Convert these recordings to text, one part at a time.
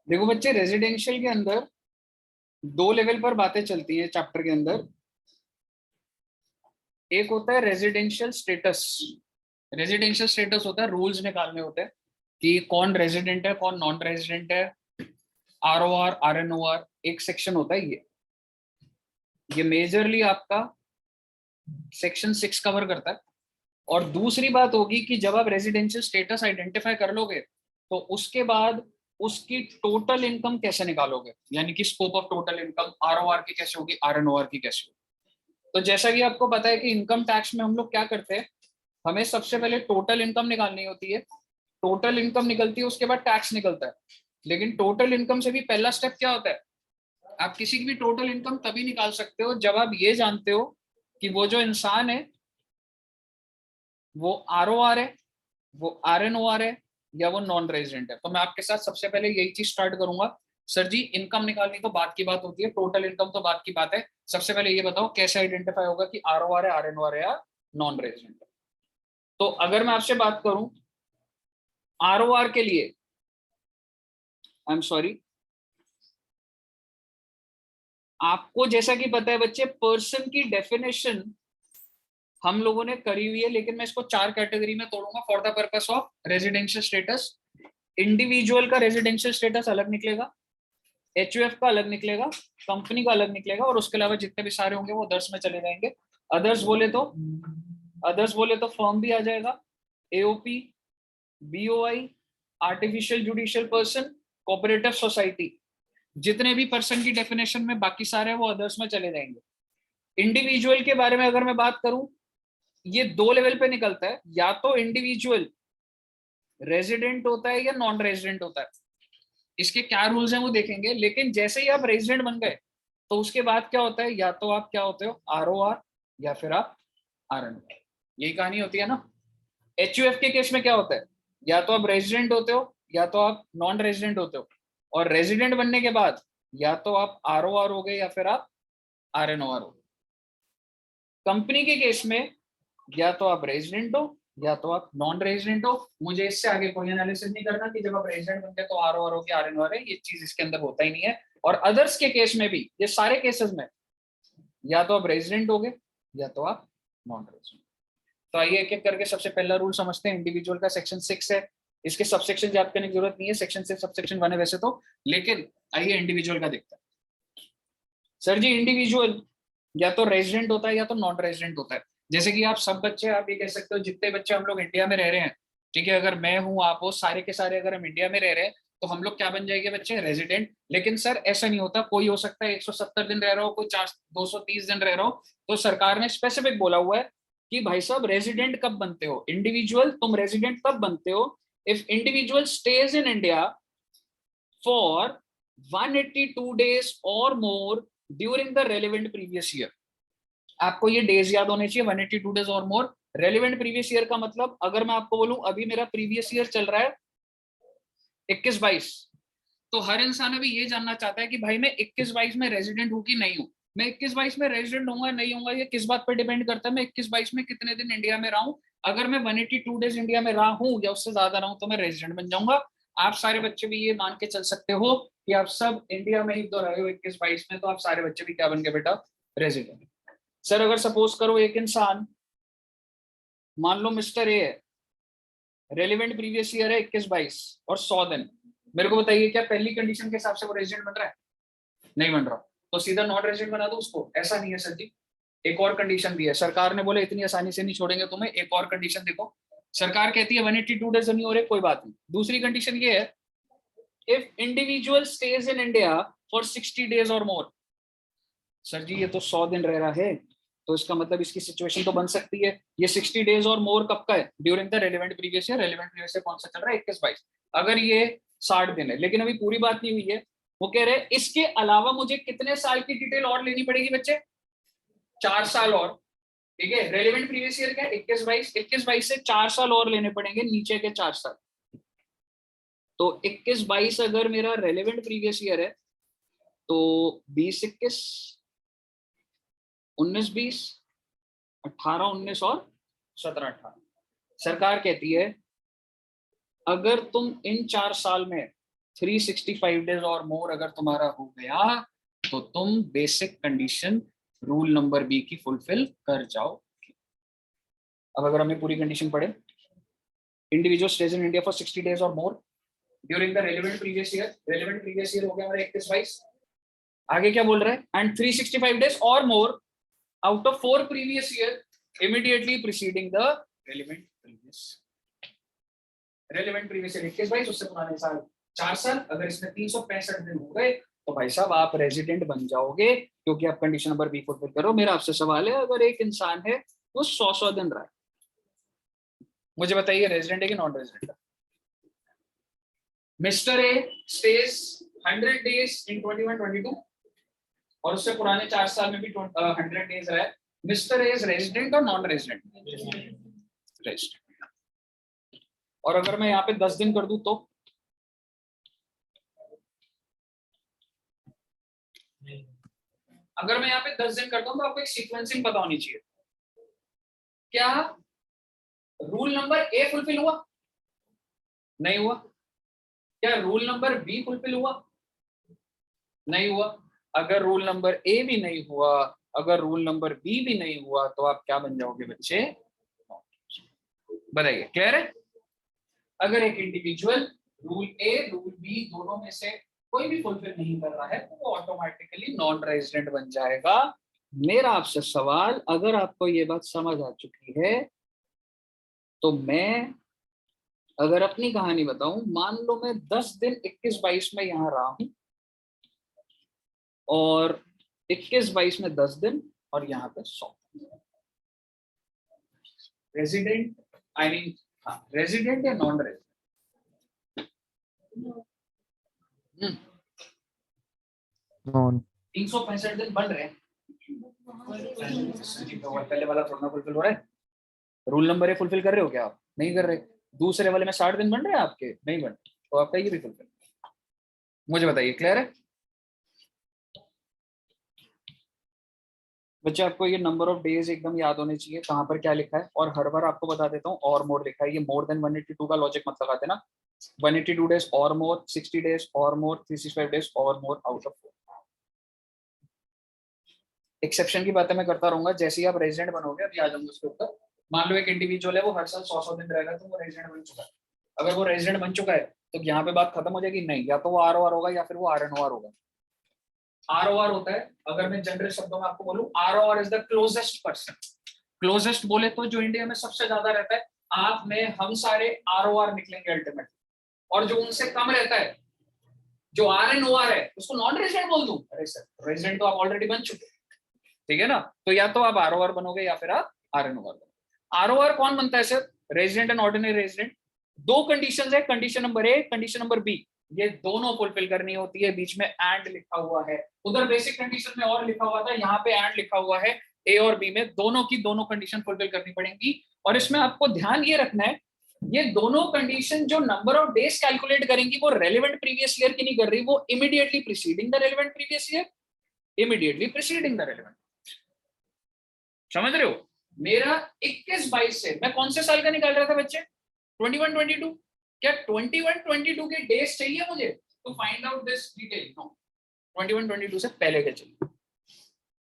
देखो बच्चे, रेजिडेंशियल के अंदर दो लेवल पर बातें चलती है चैप्टर के अंदर। एक होता है रेजिडेंशियल स्टेटस। रेजिडेंशियल स्टेटस होता है रूल्स निकालने होते हैं कि कौन रेजिडेंट है कौन नॉन रेजिडेंट है। ROR RNOR एक सेक्शन होता है ये मेजरली आपका सेक्शन 6 कवर करता है। और दूसरी बात होगी कि जब आप रेजिडेंशियल स्टेटस आइडेंटिफाई कर लोगे तो उसके बाद उसकी टोटल इनकम कैसे निकालोगे, यानी कि scope of total income ROR की कैसे होगी, RNOR की कैसे होगी। तो जैसा कि आपको पता है कि इनकम टैक्स में हम लोग क्या करते हैं, हमें सबसे पहले टोटल इनकम निकालनी होती है। टोटल इनकम निकलती है, उसके बाद टैक्स निकलता है। लेकिन टोटल इनकम से भी पहला स्टेप क्या होता है, आप किसी की भी टोटल इनकम तभी निकाल सकते हो जब आप ये जानते हो कि वो जो इंसान है वो ROR है, वो RNOR है, या वो नॉन रेजिडेंट है। तो मैं आपके साथ सबसे पहले यही चीज स्टार्ट करूंगा। सर जी, इनकम निकालनी तो बात की बात होती है, टोटल इनकम तो बात की बात है। सबसे पहले ये बताओ कैसे आइडेंटिफाई होगा कि ROR है, RNOR है, या नॉन रेजिडेंट है। तो अगर मैं आपसे बात करूं ROR के लिए, आई एम सॉरी, आपको जैसा कि पता है बच्चे, पर्सन की डेफिनेशन हम लोगों ने करी हुई है, लेकिन मैं इसको 4 कैटेगरी में तोड़ूंगा for the purpose of residential status. Individual का रेजिडेंशियल स्टेटस अलग निकलेगा, HUF का अलग निकलेगा, कंपनी का अलग निकलेगा, और उसके अलावा जितने भी सारे होंगे वो अदर्स में चले जाएंगे। अदर्स बोले तो फर्म भी आ जाएगा, AOP, BOI, artificial judicial person, cooperative society. जितने भी पर्सन की डेफिनेशन में बाकी सारे हैं वो अदर्स में चले जाएंगे। इंडिविजुअल के बारे में अगर मैं बात करूं, ये दो लेवल पे निकलता है, या तो इंडिविजुअल रेजिडेंट होता है या नॉन रेजिडेंट होता है। इसके क्या रूल्स हैं वो देखेंगे, लेकिन जैसे ही आप रेजिडेंट बन गए तो उसके बाद क्या होता है, या तो आप क्या होते हो ROR, या फिर आप RNOR। यही कहानी होती है ना। HUF के केस में क्या होता है, या तो आप रेजिडेंट होते हो या तो आप नॉन रेजिडेंट होते हो। और रेजिडेंट बनने के बाद या तो आप ROR हो गए या फिर आप RNOR हो गए। कंपनी के केस में या तो आप रेजिडेंट हो या तो आप नॉन रेजिडेंट हो। मुझे इससे आगे कोई एनालिसिस नहीं करना कि जब आप रेजिडेंट बनते हैं तो ROR हो गया RNOR है, ये चीज इसके अंदर होता ही नहीं है। और अदर्स के केस में भी, ये सारे केसेस में या तो आप रेजिडेंट हो गए या तो आप नॉन रेजिडेंट। तो आइए एक एक करके सबसे पहला रूल समझते हैं। इंडिविजुअल का सेक्शन 6 है, इसके सबसेक्शन याद करने की जरूरत नहीं है, सेक्शन 6 सबसेक्शन 1 है वैसे तो। लेकिन आइए इंडिविजुअल का देखते हैं। सर जी, इंडिविजुअल या तो रेजिडेंट होता है या तो नॉन रेजिडेंट होता है। जैसे कि आप सब बच्चे, आप ये कह सकते हो जितने बच्चे हम लोग इंडिया में रह रहे हैं, ठीक है, अगर मैं हूं आप हो, सारे के सारे अगर हम इंडिया में रह रहे हैं तो हम लोग क्या बन जाएंगे बच्चे, रेजिडेंट। लेकिन सर ऐसा नहीं होता, कोई हो सकता है 170 दिन रह रहा हो, कोई 230 दिन रह रहा हो। तो सरकार ने स्पेसिफिक बोला हुआ है कि भाई साहब रेजिडेंट कब बनते हो, इंडिविजुअल तुम रेजिडेंट तब बनते हो if individual stays in India for 182 days और more during the relevant previous year. आपको ये डेज याद होने चाहिए, 182 days or more. Relevant previous year का मतलब, अगर मैं आपको बोलूं अभी मेरा प्रीवियस ईयर चल रहा है 21-22, तो हर इंसान अभी ये जानना चाहता है कि भाई मैं 21-22 में रेजिडेंट हूं कि नहीं हूं। मैं 21-22 में रेजिडेंट होऊंगा नहीं होऊंगा, ये किस बात पर डिपेंड करता है, मैं 21-22 में कितने दिन इंडिया में रहा हूं। अगर मैं 182 डेज इंडिया में रहा हूं या उससे ज्यादा रहा हूं तो मैं रेजिडेंट बन जाऊंगा। आप सारे बच्चे भी ये मान के चल सकते हो कि आप सब इंडिया में ही तो रहे हो 21-22 में, तो आप सारे बच्चे भी क्या बन गए बेटा, रेजिडेंट। सर अगर सपोज करो एक इंसान, मान लो मिस्टर ए है, रेलिवेंट प्रीवियस ईयर है 21-22 और 100 दिन, मेरे को बताइए क्या पहली कंडीशन के हिसाब से वो रेजिडेंट बन रहा है, नहीं बन रहा, तो सीधा नॉन रेजिडेंट बना दो उसको। ऐसा नहीं है सर जी, एक और कंडीशन भी है। सरकार ने बोले इतनी आसानी से नहीं छोड़ेंगे तुम्हें, एक और कंडीशन देखो। सरकार कहती है 182 डेज नहीं हो रहे, कोई बात नहीं, दूसरी कंडीशन ये है, if individual stays in India for 60 days और मोर। सर जी ये तो 100 दिन रह रहा है, तो इसका मतलब इसकी सिचुएशन तो बन सकती है। ये 60 days और मोर कब का है, during the relevant previous year. Relevant previous year कौन सा चल रहा है, 21-22। अगर ये 60 दिन है, लेकिन अभी पूरी बात नहीं हुई है, वो कह रहे हैं इसके अलावा मुझे कितने साल की डिटेल और लेनी पड़ेगी बच्चे, 4 साल और। ठीक है, रेलिवेंट प्रीवियस ईयर क्या, 21-22 से 4 साल और लेने पड़ेंगे, नीचे के 4 साल। तो 21-22 अगर मेरा रेलिवेंट प्रीवियस ईयर है तो 20-21, 19-20, 18-19 और 17-18। सरकार कहती है अगर तुम इन 4 साल में 365 डेज और मोर अगर तुम्हारा हो गया तो तुम basic condition rule number B की फुलफिल कर जाओ। अब अगर हमें पूरी कंडीशन पढ़े, individual stays in India for 60 days or more during the relevant previous year, relevant previous year हो गया हमारा 21-22। आगे क्या बोल रहा है, and 365 days or more out of 4 previous year immediately preceding the relevant previous year 21-22, उससे पुराने साल 4 साल। अगर इसमें 365 दिन हो गए तो भाई साहब आप रेजिडेंट बन जाओगे, क्योंकि आप कंडीशन नंबर बी फुलफिल करो। मेरा आपसे सवाल है, अगर एक इंसान है वो 100 दिन रहा है, मुझे बताइए रेजिडेंट है कि नॉन रेजिडेंट है? Mister a stage 100 days in 21-22 और उससे पुराने 4 साल में भी 100 डेज रहा है। मिस्टर ए इज रेजिडेंट और नॉन रेजिडेंट? रेजिडेंट। और अगर मैं यहाँ पे 10 दिन कर दूं तो अगर मैं यहाँ पे 10 दिन करता हूं तो आपको एक सीक्वेंसिंग पता होनी चाहिए। क्या रूल नंबर ए फुलफिल हुआ? नहीं हुआ। क्या रूल नंबर बी फुलफिल हुआ? नहीं हुआ। अगर रूल नंबर ए भी नहीं हुआ, अगर रूल नंबर बी भी नहीं हुआ, तो आप क्या बन जाओगे बच्चे? बताइए, क्लियर है? अगर एक individual rule a rule B दोनों में से कोई भी फुलफिल नहीं कर रहा है तो वो ऑटोमेटिकली नॉन रेजिडेंट बन जाएगा। मेरा आपसे सवाल, अगर आपको ये बात समझ आ चुकी है तो मैं अगर अपनी कहानी बताऊं, मान लो मैं 10 दिन 21-22 में यहां रहा हूं और 21-22 में 10 दिन और यहाँ पे 100 रेजिडेंट, आई मीन हाँ रेजिडेंट या नॉन रेजिडेंट? 365 दिन बन रहे हैं, पहले वाला थोड़ा फुलफिल हो रहा है। रूल नंबर ए फुलफिल कर रहे हो क्या आप? नहीं कर रहे। दूसरे वाले में 60 दिन बन रहे हैं आपके? नहीं बन, तो आपका ये भी फुलफिल। मुझे बताइए, क्लियर है बच्चे? आपको ये नंबर ऑफ डेज एकदम याद होने चाहिए, कहाँ पर क्या लिखा है। और हर बार आपको बता देता हूँ, और मोर लिखा है, ये मोर देन 182 का लॉजिक मत लगाते ना। 182 days or more, 60 days or more, 365 days or more out of 4। Exception की बातें मैं करता रहूंगा, जैसे ही आप रेजिडेंट बनोगे अभी आ जाऊंगा उसके ऊपर। मान लो एक इंडिविजुअल है, वो हर साल 100 दिन रहेगा, तो वो रेजिडेंट बन चुका है। अगर वो रेजिडेंट बन चुका है तो यहाँ पे बात खत्म हो जाएगी? नहीं, या तो वो ROR होगा या फिर वो RNOR होगा। ROR होता है, अगर मैं जनरल शब्दों में आपको बोलूं, ROR is the closest person. Closest बोले तो जो इंडिया में सबसे ज्यादा रहता है, आप में हम सारे ROR निकलेंगे अल्टीमेट। और जो उनसे कम रहता है, जो RNOR है, उसको नॉन रेजिडेंट बोल दूं? अरे सर, रेजिडेंट तो आप ऑलरेडी बन चुके, ठीक है ना? तो या तो आप ROR बनोगे या फिर आप RNOR बनोगे। ROR कौन बनता है sir? Resident and ordinary resident. दो कंडीशंस है, condition number A, condition number B, ये दोनों फुलफिल करनी होती है। बीच में एंड लिखा हुआ है, उधर बेसिक कंडीशन में और लिखा हुआ था, यहाँ पे एंड लिखा हुआ है। ए और बी में दोनों की दोनों कंडीशन फुलफिल करनी पड़ेंगी। और इसमें आपको ध्यान ये रखना है, ये दोनों कंडीशन जो नंबर ऑफ डेज कैलकुलेट करेंगी वो रेलेवेंट प्रीवियस ईयर की नहीं कर रही, वो immediately preceding the relevant previous year, immediately preceding the relevant. समझ रहे हो? मेरा 21-22 से मैं कौन से साल का निकाल रहा था बच्चे? 21-22। क्या 21-22 के डेज चाहिए मुझे तो find out this detail? No, 21-22 से पहले के चाहिए।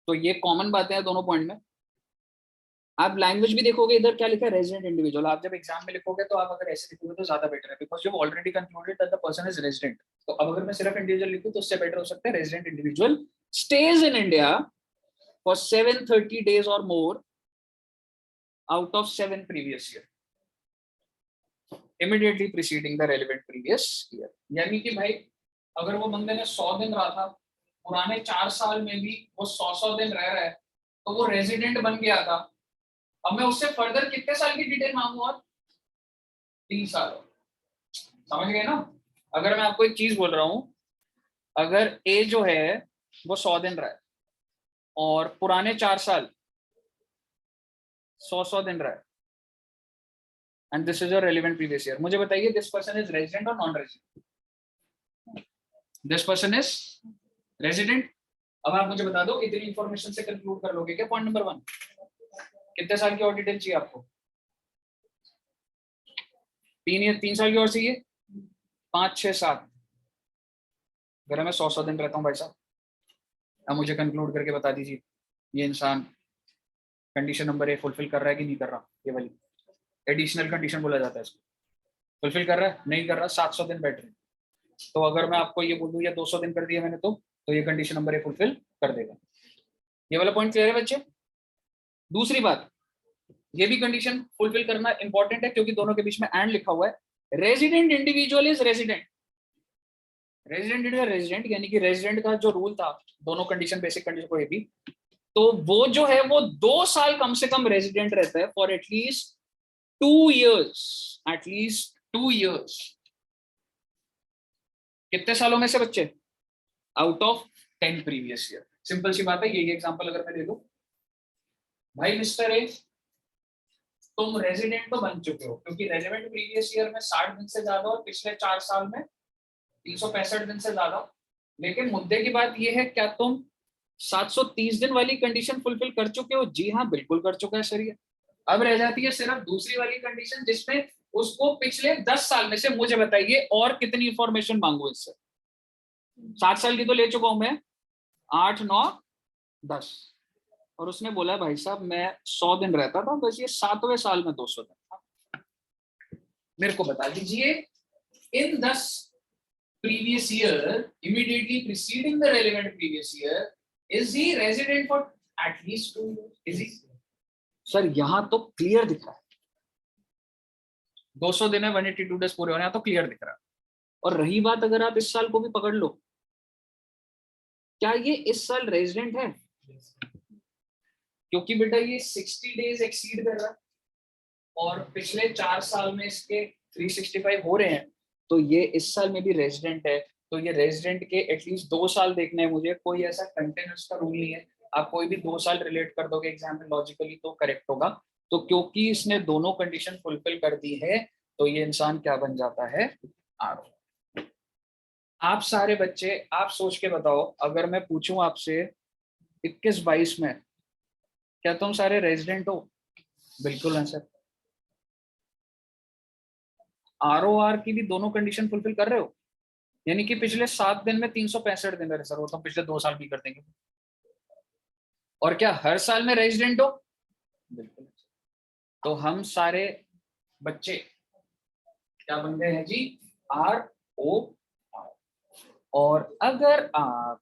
तो ये कॉमन बातें हैं दोनों पॉइंट में। आप लैंग्वेज भी देखोगे, इधर क्या लिखा है? Resident individual. आप जब एग्जाम में लिखोगे तो आप अगर ऐसे लिखोगे तो ज्यादा बेटर है, because you already concluded that the person is resident. तो अब अगर मैं सिर्फ इंडिविजुअल लिखूं तो उससे बेटर हो सकता है resident individual stays in India for 730 days or more out of 7 previous year, immediately preceding the relevant previous year। यानी कि भाई अगर वो बंदे ने 100 दिन रहा था, पुराने 4 साल में भी वो 100 दिन रह रहा है, तो वो रेजिडेंट बन गया था। अब मैं उससे फर्दर कितने साल की डिटेल मांगू? और 3 साल। समझ गए ना? अगर मैं आपको एक चीज बोल रहा हूं, अगर ए जो है वो 100 दिन रहा है और पुराने 4 साल 100 दिन रहा है, and this is your relevant previous year, मुझे बताइए this person is resident or non resident? this person is resident। अब आप मुझे बता दो, इतनी इंफॉर्मेशन से कंक्लूड कर लोगे क्या? पॉइंट नंबर 1, कितने साल की और डिटेल चाहिए आपको? 3 साल की और चाहिए? 5, 6, 7। अगर मैं 100 दिन रहता हूँ भाई साहब, अब मुझे कंक्लूड करके बता दीजिए ये इंसान कंडीशन नंबर ए फुलफिल कर रहा है कि नहीं कर रहा। ये वाली एडिशनल कंडीशन बोला जाता है इसको। फुलफिल कर रहा है, नहीं कर रहा, 700 दिन बैठ रहे। तो अगर मैं आपको ये बोल दूं या 200 दिन कर दिया मैंने, तो ये कंडीशन नंबर ए फुलफिल कर देगा। ये वाला पॉइंट क्लियर है बच्चे? दूसरी बात, ये भी कंडीशन फुलफिल करना इंपॉर्टेंट है क्योंकि दोनों के बीच में एंड लिखा हुआ है। Resident individual is resident. Resident individual resident यानी कि रेजिडेंट का जो रूल था दोनों कंडीशन, बेसिक कंडीशन को, ये भी, तो वो जो है वो 2 साल कम से कम रेजिडेंट रहता है for at least 2 years, at least 2 years। कितने सालों में से बच्चे? Out of 10 previous year. Simple सी बात है। यही एग्जांपल अगर मैं दे दूं, भाई मिस्टर ए, तुम रेजिडेंट तो बन चुके हो क्योंकि रेजिडेंट प्रीवियस ईयर में 60 दिन से ज्यादा और पिछले 4 साल में 365 दिन से ज्यादा। लेकिन मुद्दे की बात यह है, क्या तुम 730 दिन वाली कंडीशन फुलफिल कर चुके हो? जी हाँ, बिल्कुल कर चुका है सर ये। अब रह जाती है सिर्फ दूसरी वाली कंडीशन जिसमें उसको पिछले 10 साल में से, मुझे बताइए और कितनी इंफॉर्मेशन मांगू इससे। 7 साल की तो ले चुका हूं मैं, 8, 9, 10, और उसने बोला भाई साहब मैं 100 दिन रहता था, बस ये 7वें साल में 200 दिन था। मेरे को बता दीजिए, इन 10 previous year immediately preceding the relevant previous year, is he resident for at least 2 years? Is he? Sir यहां तो क्लियर दिख रहा है 200 दिन है, 182 डेज पूरे होने, यहाँ तो क्लियर दिख रहा है। और रही बात, अगर आप इस साल को भी पकड़ लो, क्या ये इस साल रेजिडेंट है? क्योंकि बेटा ये 60 डेज एक्सीड कर रहा है और पिछले 4 साल में इसके 365 हो रहे हैं, तो ये इस साल में भी रेजिडेंट है। तो ये रेजिडेंट के एटलीस्ट 2 साल देखने हैं मुझे। कोई ऐसा कंटिन्यूस का रूल नहीं है, आप कोई भी 2 साल रिलेट कर दोगे एग्जाम में लॉजिकली तो करेक्ट होगा। तो क्योंकि इसने दोनों कंडीशन फुलफिल कर दी है, तो ये इंसान क्या बन जाता है? आर। आप सारे बच्चे आप सोच के बताओ, अगर मैं पूछूं आपसे 21-22 में, क्या तुम सारे रेजिडेंट हो? बिल्कुल आंसर। आरओआर की भी दोनों कंडीशन फुलफिल कर रहे हो, यानी कि पिछले 7 दिन में 365 दिन रहे सर, वो तो पिछले 2 साल भी कर देंगे। और क्या हर साल में रेजिडेंट हो? बिल्कुल। तो हम सारे बच्चे क्या बन गए हैं जी? R O R. और अगर आप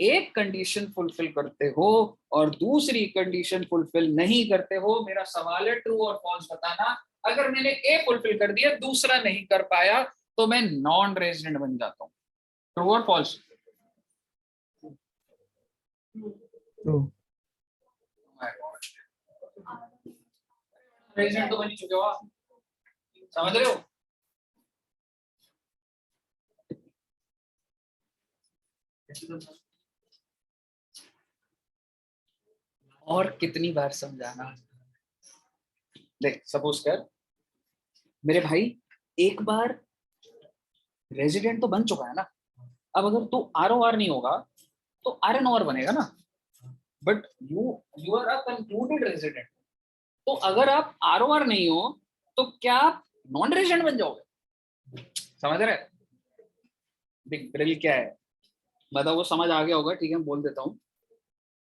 एक कंडीशन फुलफिल करते हो और दूसरी कंडीशन फुलफिल नहीं करते हो, मेरा सवाल है ट्रू और फॉल्स बताना। अगर मैंने ए फुलफिल कर दिया, दूसरा नहीं कर पाया, तो मैं नॉन रेजिडेंट बन जाता हूँ। ट्रू और फॉल्स? ट्रू। रेजिडेंट तो बन ही चुके हो आप, समझ रहे हो? और कितनी बार समझाना? देख, सपोज कर मेरे भाई, एक बार रेजिडेंट तो बन चुका है ना, अब अगर तू आरओआर नहीं होगा तो आरएनओआर बनेगा ना। But you are a concluded resident. तो अगर आप आरओआर नहीं हो तो क्या आप नॉन रेजिडेंट बन जाओगे? समझ रहे? देख ड्रिल क्या है, मतलब वो समझ आ गया होगा, ठीक है बोल देता हूँ।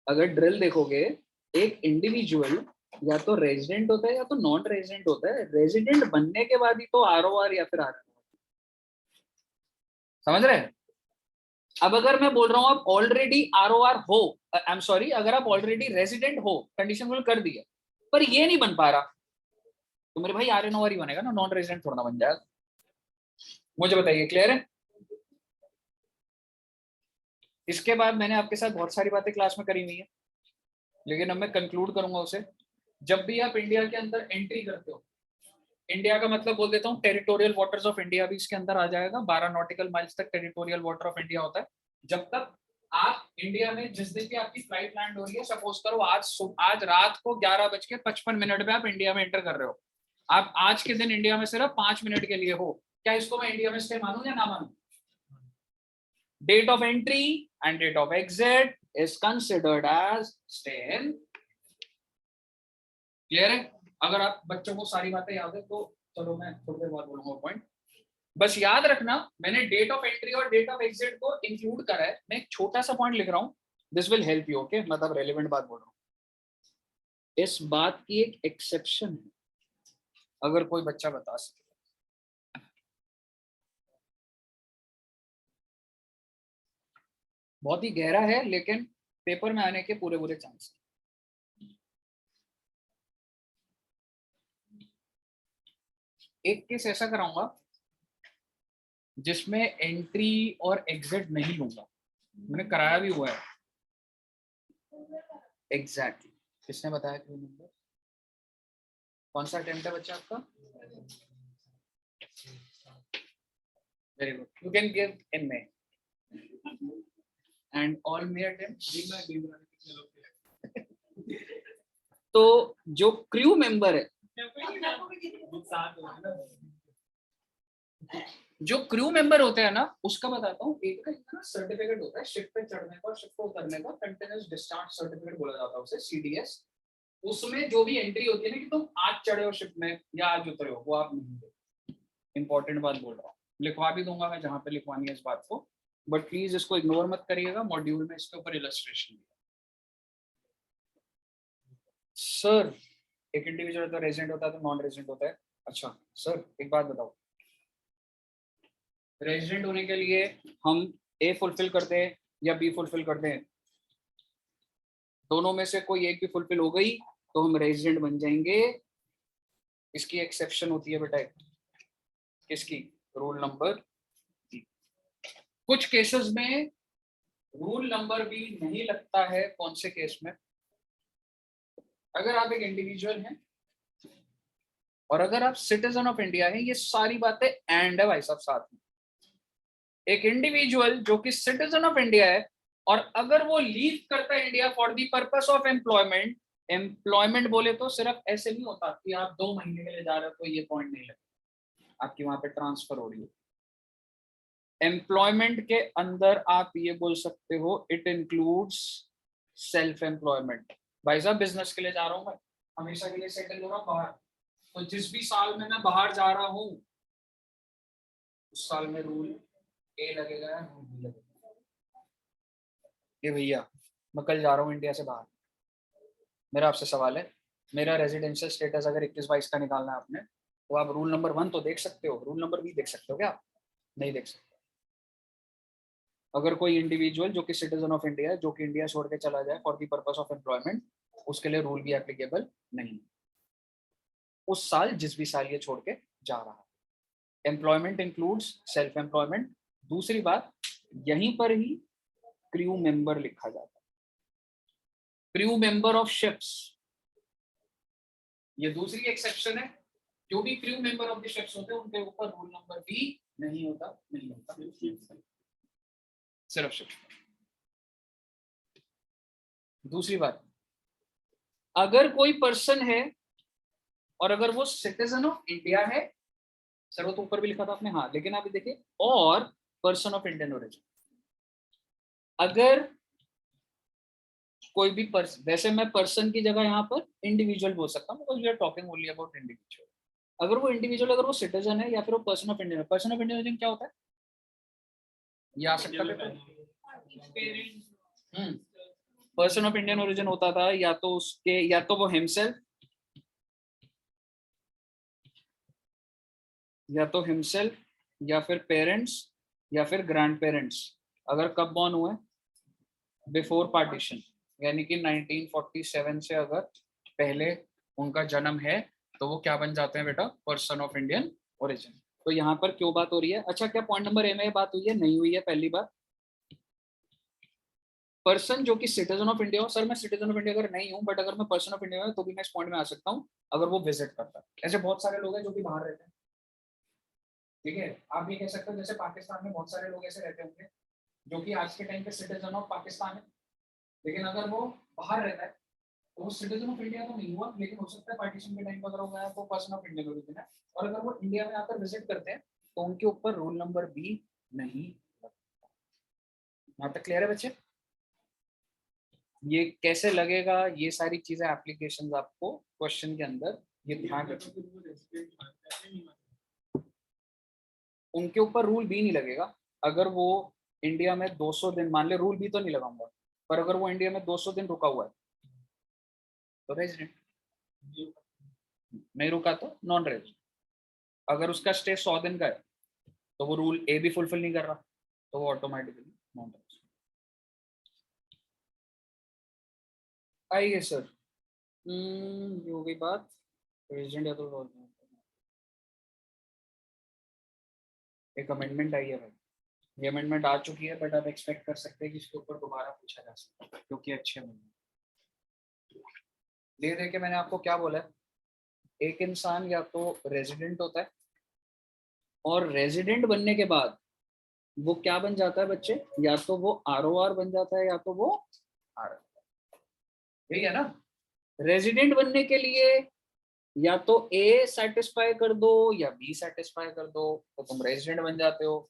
अगर ड्रिल देखोगे, एक इंडिविजुअल या तो रेजिडेंट होता है या तो नॉन रेजिडेंट होता है। रेजिडेंट बनने के बाद ही तो आरओआर या फिर आरएनओआर। समझ रहे? अब अगर मैं बोल रहा हूं आप ऑलरेडी आरओआर हो, आई एम सॉरी, अगर आप ऑलरेडी रेजिडेंट हो, कंडीशन फुल कर दिया, पर ये नहीं बन पा रहा, तो मेरे भाई आरएनओआर ही बनेगा ना, नॉन रेजिडेंट थोड़ा ना बन जाएगा। मुझे बताइए, क्लियर है? इसके बाद मैंने आपके साथ बहुत सारी बातें क्लास में करी हुई है, लेकिन अब मैं कंक्लूड करूंगा उसे। जब भी आप इंडिया के अंदर एंट्री करते हो, इंडिया का मतलब बोल देता हूँ, टेरिटोरियल वाटर्स ऑफ इंडिया भी इसके अंदर आ जाएगा। 12 नॉटिकल माइल्स तक टेरिटोरियल वाटर ऑफ इंडिया होता है। जब तक आप इंडिया में, जिस दिन भी आपकी फ्लाइट लैंड हो रही है, सपोज करो आज रात को 11:55 पे आप इंडिया में एंटर कर रहे हो, आप आज के दिन इंडिया में सिर्फ 5 मिनट के लिए हो, क्या इसको मैं इंडिया में स्टे मानूं या ना मानूं? Date of entry and date of exit is considered as stay in. Clear है? अगर आप बच्चों को सारी बातें याद है तो चलो मैं थोड़ी देर बाद बोलूंगा पॉइंट। बस याद रखना मैंने डेट ऑफ एंट्री और डेट ऑफ एग्जिट को इंक्लूड करा है, मैं एक छोटा सा पॉइंट लिख रहा हूँ, this will help you, okay, मतलब रेलिवेंट बात बोल रहा हूँ। इस बात की एक एक्सेप्शन है, अगर कोई बच्चा बता सके। बहुत ही गहरा है लेकिन पेपर में आने के पूरे पूरे चांस। एक केस ऐसा कराऊंगा जिसमें एंट्री और एग्जिट नहीं लूंगा, मैंने कराया भी हुआ है। एग्जैक्टली किसने बताया क्यों नंबर? कौन सा अटेम्प्ट है बच्चा आपका? Very good, you can give in may and all may attempt. तो जो क्रू मेंबर है, जो क्रू मेंबर होते हैं ना, उसका बताता हूँ। एक का सर्टिफिकेट होता है शिप पे चढ़ने का, शिप पे उतरने का, कंटिन्यूअस डिस्चार्ज सर्टिफिकेट बोला जाता है उसे, CDS। उसमें जो भी एंट्री होती है ना कि तुम आज चढ़े हो शिप में या आज उतरे हो, वो आप नहीं दो। इंपॉर्टेंट बात बोल रहा हूँ, लिखवा भी दूंगा मैं जहां पे लिखवानी है इस बात को, बट प्लीज इसको इग्नोर मत करिएगा, मॉड्यूल में इसके ऊपर इलस्ट्रेशन दिया। सर एक इंडिविजुअल तो रेजिडेंट होता है तो नॉन रेजिडेंट होता है। अच्छा सर एक बात बताओ, रेजिडेंट होने के लिए हम A फुलफिल करते हैं या B फुलफिल करते हैं? दोनों में से कोई एक भी फुलफिल हो गई तो हम रेजिडेंट बन जाएंगे। इसकी एक्सेप्शन होती है बेटा, किसकी? Rule number. कुछ केसेस में रूल नंबर भी नहीं लगता है। कौन से केस में? अगर आप एक इंडिविजुअल हैं और अगर आप सिटीजन ऑफ इंडिया हैं, ये सारी बातें एंड है भाई साहब साथ में। एक इंडिविजुअल जो कि सिटीजन ऑफ इंडिया है और अगर वो लीव करता है India for the purpose of employment, employment बोले तो सिर्फ ऐसे नहीं होता कि आप 2 महीने के लिए जा रहे हो तो ये पॉइंट नहीं लगेगा, आपकी वहां पे ट्रांसफर हो रही है। एम्प्लॉयमेंट के अंदर आप ये बोल सकते हो इट इंक्लूड्स सेल्फ एम्प्लॉयमेंट। भाई साहब बिजनेस के लिए जा रहा हूँ मैं, हमेशा के लिए सेटल हो रहा हूँ बाहर, तो जिस भी साल में मैं बाहर जा रहा हूँ उस साल में रूल ए लगेगा या रूल बी लगेगा? ये भैया मैं कल जा रहा हूँ इंडिया से बाहर, मेरा आपसे सवाल है, मेरा रेजिडेंशियल स्टेटस अगर 21-22 का निकालना है आपने, तो आप रूल नंबर 1 तो देख सकते हो, रूल नंबर बी देख सकते हो क्या? नहीं देख सकते। अगर कोई इंडिविजुअल जो कि सिटीजन ऑफ इंडिया है, जो कि इंडिया छोड़ के चला जाए for the purpose of employment, उसके लिए रूल भी एप्लीकेबल नहीं, उस साल जिस भी साल ये छोड़ के जा रहा है। Employment includes self employment. दूसरी बात, यहीं पर ही क्रू मेंबर लिखा जाता है, क्रू मेंबर ऑफ शिप्स, ये दूसरी एक्सेप्शन है। जो भी crew member of the ships होते हैं उनके ऊपर रूल नंबर भी नहीं होता, नहीं होता, सिर्फ शिप्स। दूसरी बात, अगर कोई पर्सन है और अगर वो सिटीजन ऑफ इंडिया है, सर वो तो ऊपर भी लिखा था आपने, हाँ, लेकिन आप देखिए, और पर्सन ऑफ इंडियन ओरिजिन। अगर कोई भी पर्सन, वैसे मैं पर्सन की जगह यहाँ पर इंडिविजुअल बोल सकता हूँ because we are talking only about individual. अगर वो इंडिविजुअल, अगर वो सिटीजन है या फिर वो person of Indian, person of Indian origin क्या होता है? ये आ सकता है पर्सन ऑफ इंडियन ओरिजिन होता था या तो उसके, या तो वो हिमसेल्फ, या तो हिमसेल्फ, या फिर पेरेंट्स, या फिर ग्रैंड पेरेंट्स। अगर कब बॉर्न हुए? बिफोर पार्टीशन, यानी कि 1947 से अगर पहले उनका जन्म है तो वो क्या बन जाते हैं बेटा? Person of Indian origin. तो यहाँ पर क्यों बात हो रही है? अच्छा क्या पॉइंट नंबर ए में बात हुई है? नहीं हुई है। पहली बात, पर्सन जो कि सिटीजन ऑफ इंडिया हो, सर मैं सिटीजन ऑफ इंडिया अगर नहीं हूँ बट अगर मैं पर्सन ऑफ इंडिया हूँ तो भी मैं इस पॉइंट में आ सकता हूँ अगर वो विजिट करता है। ऐसे बहुत सारे लोग हैं जो कि बाहर रहते हैं, ठीक है। आप ये कह सकते हो जैसे पाकिस्तान में बहुत सारे लोग ऐसे रहते होंगे जो कि आज के टाइम पे सिटीजन ऑफ पाकिस्तान है, लेकिन अगर वो बाहर रहता है तो वो सिटीजन ऑफ इंडिया तो नहीं हुआ, लेकिन हो सकता है पार्टीशन के टाइम पर अगर हो गया तो पर्सन ऑफ इंडियन ओरिजिन है। और अगर वो इंडिया में आकर विजिट करते हैं तो उनके ऊपर रूल नंबर बी नहीं लगता। यहाँ तक क्लियर है बच्चे? ये कैसे लगेगा, ये सारी चीजें एप्लीकेशंस आपको क्वेश्चन के अंदर ये ध्यान रखना। उनके ऊपर रूल भी नहीं लगेगा अगर वो इंडिया में 200 दिन, मान ले रूल भी तो नहीं लगाऊंगा, पर अगर वो इंडिया में 200 दिन रुका हुआ है तो रेजिडेंट, नहीं रुका तो नॉन रेजिडेंट। अगर उसका स्टे 100 दिन का है तो वो रूल ए भी फुलफिल नहीं कर रहा तो वो ऑटोमेटिकली नॉन रेजिडेंट। आइए सर, ये हो गई बात रेजिडेंट या तो एक अमेंडमेंट आई है भाई, ये अमेंडमेंट आ चुकी है, बट आप एक्सपेक्ट कर सकते हैं कि इसके ऊपर दोबारा पूछा जा सकता है क्योंकि अच्छे अमेंडमेंट। ये देखिए मैंने आपको क्या बोला है, एक इंसान या तो रेजिडेंट होता है और रेजिडेंट बनने के बाद वो क्या बन जाता है बच्चे, या तो वो आरओआर बन जाता है या तो वो आर, यही है ना। रेजिडेंट बनने के लिए या तो ए सेटिस्फाई कर दो या बी सेटिस्फाई कर दो तो तुम रेजिडेंट बन जाते हो।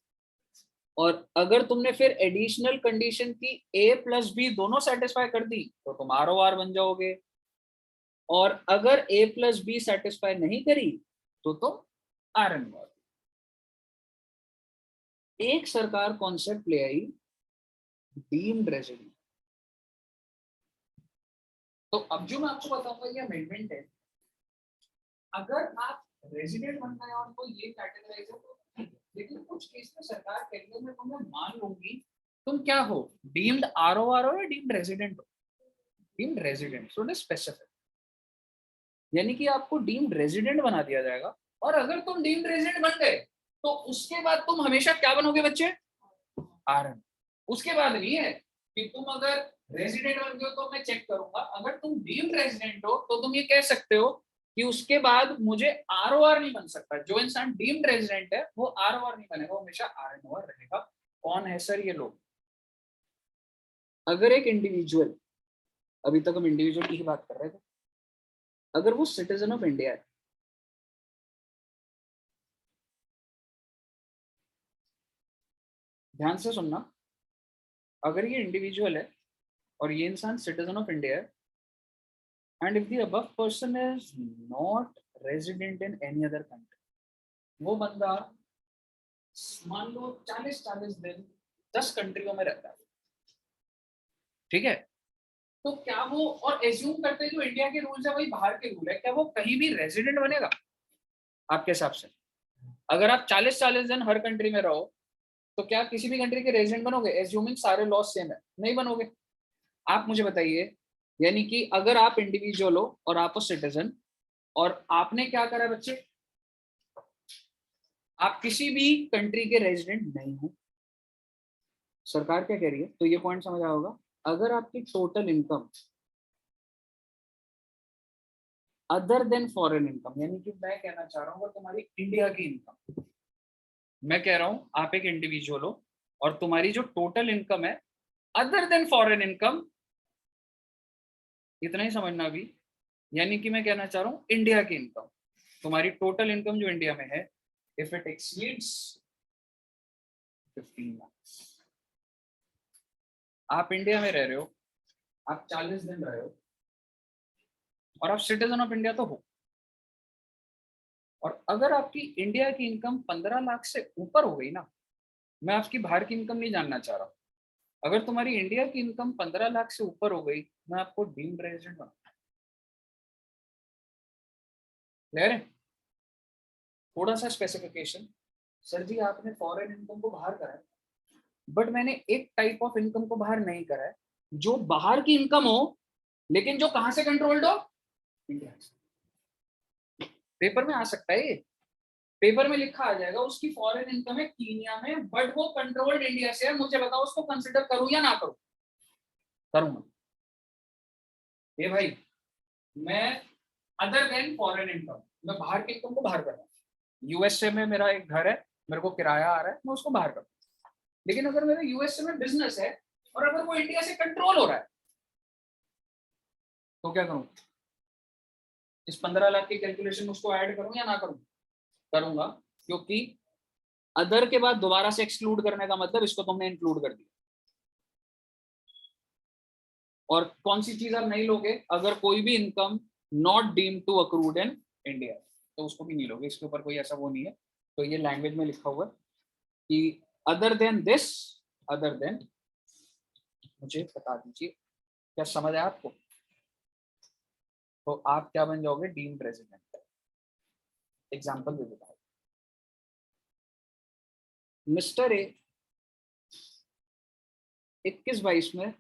और अगर तुमने फिर एडिशनल कंडीशन की ए प्लस बी दोनों सेटिस्फाई कर दी तो तुम आरओआर बन जाओगे। और अगर ए प्लस बी सेटिस्फाई नहीं करी तो तुम आरएनआर। एक सरकार कॉन्सेप्ट ले आई डीम्ड रेजिडेंट। तो अब जो मैं आपको बताऊंगा ये अमेंडमेंट है, अगर आप रेजिडेंट बनना है और कोई ये कैटेगराइज है तो, लेकिन कुछ केस में सरकार कहेगी मैं तुम्हें मान लूंगी तुम क्या हो, डीम्ड आरओआर हो या डीम्ड रेजिडेंट हो। डीम्ड रेजिडेंट सो स्पेसिफिक, यानी कि आपको डीम्ड रेजिडेंट बना दिया जाएगा। और अगर तुम डीम्ड रेजिडेंट बन गए तो उसके बाद तुम हमेशा क्या बनोगे बच्चे, आरएन। उसके बाद नहीं है कि तुम अगर रेजिडेंट बन गए हो तो मैं चेक करूंगा, अगर तुम डीम्ड रेजिडेंट हो तो तुम ये कह सकते हो कि उसके बाद मुझे आरओआर नहीं बन सकता। जो इंसान डीम्ड रेजिडेंट है वो आरओआर नहीं बनेगा, वो हमेशा आरएनओआर रहेगा। कौन है सर ये लोग, अगर एक इंडिविजुअल, अभी तक हम इंडिविजुअल की ही बात कर रहे थे, अगर वो सिटीजन ऑफ इंडिया है, ध्यान से सुनना, अगर ये इंडिविजुअल है और ये इंसान सिटीजन ऑफ इंडिया है and if the above person is not resident in any other country, वो बंदा मान लो 40-40 दिन 10 कंट्रियों में रहता है, ठीक है, तो क्या वो, और एज्यूम करते हैं जो इंडिया के रूल्स है वही बाहर के रूल है, क्या वो कहीं भी रेजिडेंट बनेगा आपके हिसाब से? अगर आप 40-40 दिन हर कंट्री में रहो तो क्या किसी भी कंट्री के रेजिडेंट बनोगे, एज्यूमिंग सारे लॉज सेम है? नहीं बनोगे। आप मुझे बताइए, यानी कि अगर आप इंडिविजुअल हो और आप हो सिटीजन और आपने क्या करा बच्चे, आप किसी भी कंट्री के रेजिडेंट नहीं हो, सरकार क्या कह रही है, तो ये पॉइंट समझ आया होगा। अगर आपकी total income other than foreign income, यानी कि मैं कहना चाह रहा हूँ तुम्हारी इंडिया की इनकम, मैं कह रहा हूँ आप एक इंडिविजुअल हो और तुम्हारी जो टोटल इनकम है अदर देन फॉरेन इनकम, इतना ही समझना अभी, यानी कि मैं कहना चाह रहा हूँ इंडिया की इनकम, तुम्हारी टोटल इनकम जो इंडिया में है, इफ इट एक्सीड्स 15 लाख, आप इंडिया में रह रहे हो, आप 40 दिन रहे हो और आप सिटीजन ऑफ इंडिया तो हो, और अगर आपकी इंडिया की इनकम 15 लाख से ऊपर हो गई ना, मैं आपकी बाहर की इनकम नहीं जानना चाह रहा हूँ, अगर तुम्हारी इंडिया की इनकम 15 लाख से ऊपर हो गई, मैं आपको डीम्ड रेजिडेंट बनाऊंगा। क्लियर है? थोड़ा सा स्पेसिफिकेशन, सर जी आपने फॉरेन इनकम को बाहर करा है, बट मैंने एक टाइप ऑफ इनकम को बाहर नहीं करा है जो बाहर की इनकम हो लेकिन जो कहां से कंट्रोल्ड हो, इंडिया से। पेपर में आ सकता है ये, पेपर में लिखा आ जाएगा उसकी फॉरेन इनकम है कीनिया में बट वो कंट्रोल्ड इंडिया से है, मुझे बताओ उसको कंसिडर करूं या ना करूं? करूंगा। ये भाई मैं अदर देन फॉरेन इनकम, मैं बाहर की इनकम को बाहर कर रहा हूँ। यूएसए में मेरा एक घर है, मेरे को किराया आ रहा है, मैं उसको बाहर कर रहा हूँ। लेकिन अगर मेरा यूएसए में बिजनेस है और अगर वो इंडिया से कंट्रोल हो रहा है तो क्या करूं? इस 15 लाख की कैलकुलेशन में उसको ऐड करूं या ना करूं? करूंगा, क्योंकि अदर के बाद दोबारा से एक्सक्लूड करने का मतलब इसको तुमने इंक्लूड कर दिया। और कौन सी चीज आप नहीं लोगे, अगर कोई भी income not deem to accrued in India तो उसको भी नहीं लोगे, इसके ऊपर कोई ऐसा वो नहीं है। तो ये लैंग्वेज में लिखा हुआ है, कि other than this, other than, मुझे बता दीजिए क्या समझ आया आपको? तो आप क्या बन जाओगे? Deemed resident. एग्जाम्पल भी बताओ। मिस्टर ए 21-22 में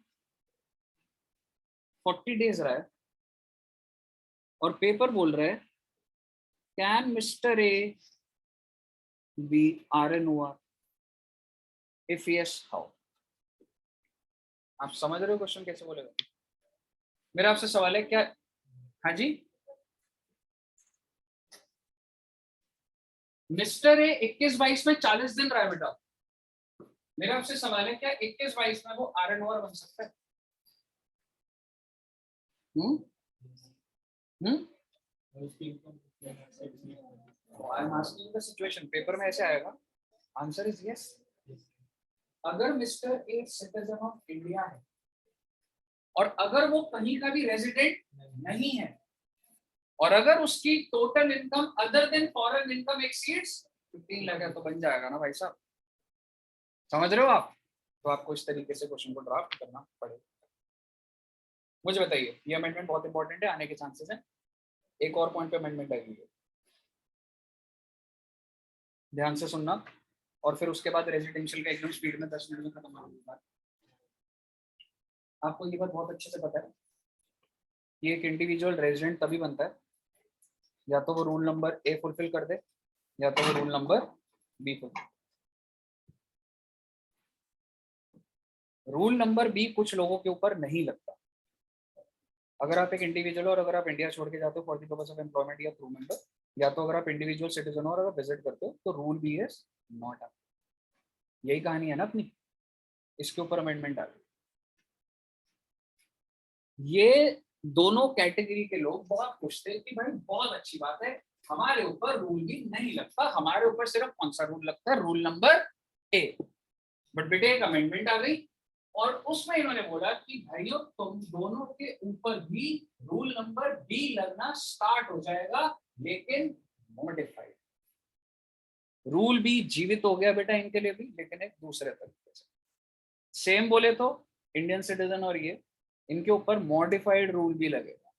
40 डेज रहा है और पेपर बोल रहा है can mister A B RNOR? If yes how? आप समझ रहे हो क्वेश्चन कैसे बोलेगा? मेरा आपसे सवाल है, क्या? हाँ जी, मिस्टर ए 21-22 में 40 दिन रहा है बेटा। मेरा आपसे सवाल है, क्या 21-22 में वो RNOR बन सकता है? I am asking the situation, paper में ऐसे आएगा। Answer is yes. अगर mister A citizen of India है और अगर वो कहीं का भी रेजिडेंट नहीं है और अगर उसकी total income other than foreign income exceeds 15 lakh है तो बन जाएगा ना भाई साहब। समझ रहे हो आप? तो आपको इस तरीके से क्वेश्चन को ड्राफ्ट करना पड़ेगा। मुझे बताइए, ये अमेंडमेंट बहुत इंपॉर्टेंट है, आने के चांसेस है। एक और पॉइंट पे अमेंडमेंट आएगी, ध्यान से सुनना, और फिर उसके बाद रेजिडेंशियल का एकदम स्पीड में 10 मिनट में खत्म होगा। आपको ये बात बहुत अच्छे से पता है, ये एक इंडिविजुअल रेजिडेंट तभी बनता है या तो वो रूल नंबर ए फुलफिल कर दे या तो वो rule number B fulfil. Rule number B कुछ लोगों के ऊपर नहीं लगता। अगर आप एक इंडिविजुअल और अगर आप इंडिया छोड़ के जाते हो for the purpose of employment या थ्रू मेंबर, या तो अगर आप इंडिविजुअल सिटीजन हो और अगर विजिट करते हो तो rule B is not up. यही कहानी है ना अपनी, इसके ऊपर अमेंडमेंट आ गई। ये दोनों कैटेगरी के लोग बहुत खुश थे कि भाई बहुत अच्छी बात है, हमारे ऊपर रूल भी नहीं लगता, हमारे ऊपर सिर्फ कौन सा रूल लगता है? Rule number A. बट बेटे एक अमेंडमेंट आ गई और उसमें इन्होंने बोला कि भाइयों तुम दोनों के ऊपर भी रूल नंबर बी लगना स्टार्ट हो जाएगा, लेकिन मॉडिफाइड। रूल बी जीवित हो गया बेटा इनके लिए भी, लेकिन एक दूसरे तरीके से। सेम बोले तो इंडियन सिटीजन और ये, इनके ऊपर मॉडिफाइड रूल भी लगेगा।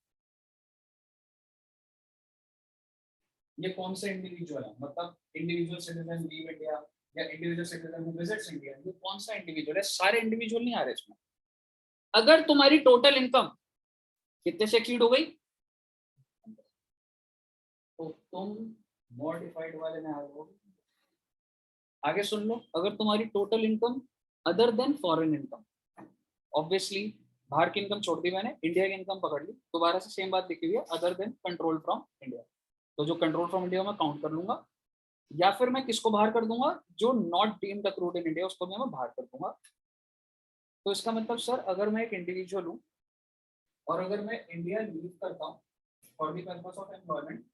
ये कौन से इंडिविजुअल है? मतलब इंडिविजुअल सिटीजन लीव इंडिया या individual citizen who visits India, ये कौन सा इंडिविजुअल है? सारे इंडिविजुअल नहीं आ रहे इसमें। अगर तुम्हारी टोटल इनकम कितने से एक्सीड हो गई तो तुम मॉडिफाइड वाले में आ गए। आगे सुन लो, अगर तुम्हारी total income other than foreign income, obviously बाहर की इनकम छोड़ दी मैंने, इंडिया की इनकम पकड़ ली, दोबारा से सेम बात लिखी हुई है, other than control from India. तो जो कंट्रोल फ्रॉम इंडिया में काउंट कर लूंगा, या फिर मैं किसको बाहर कर दूंगा? जो not deemed accrued in India उसको मैं बाहर कर दूंगा। तो इसका मतलब सर, अगर मैं एक इंडिविजुअल हूँ और अगर मैं इंडिया लीव करता हूँ for the purpose of employment,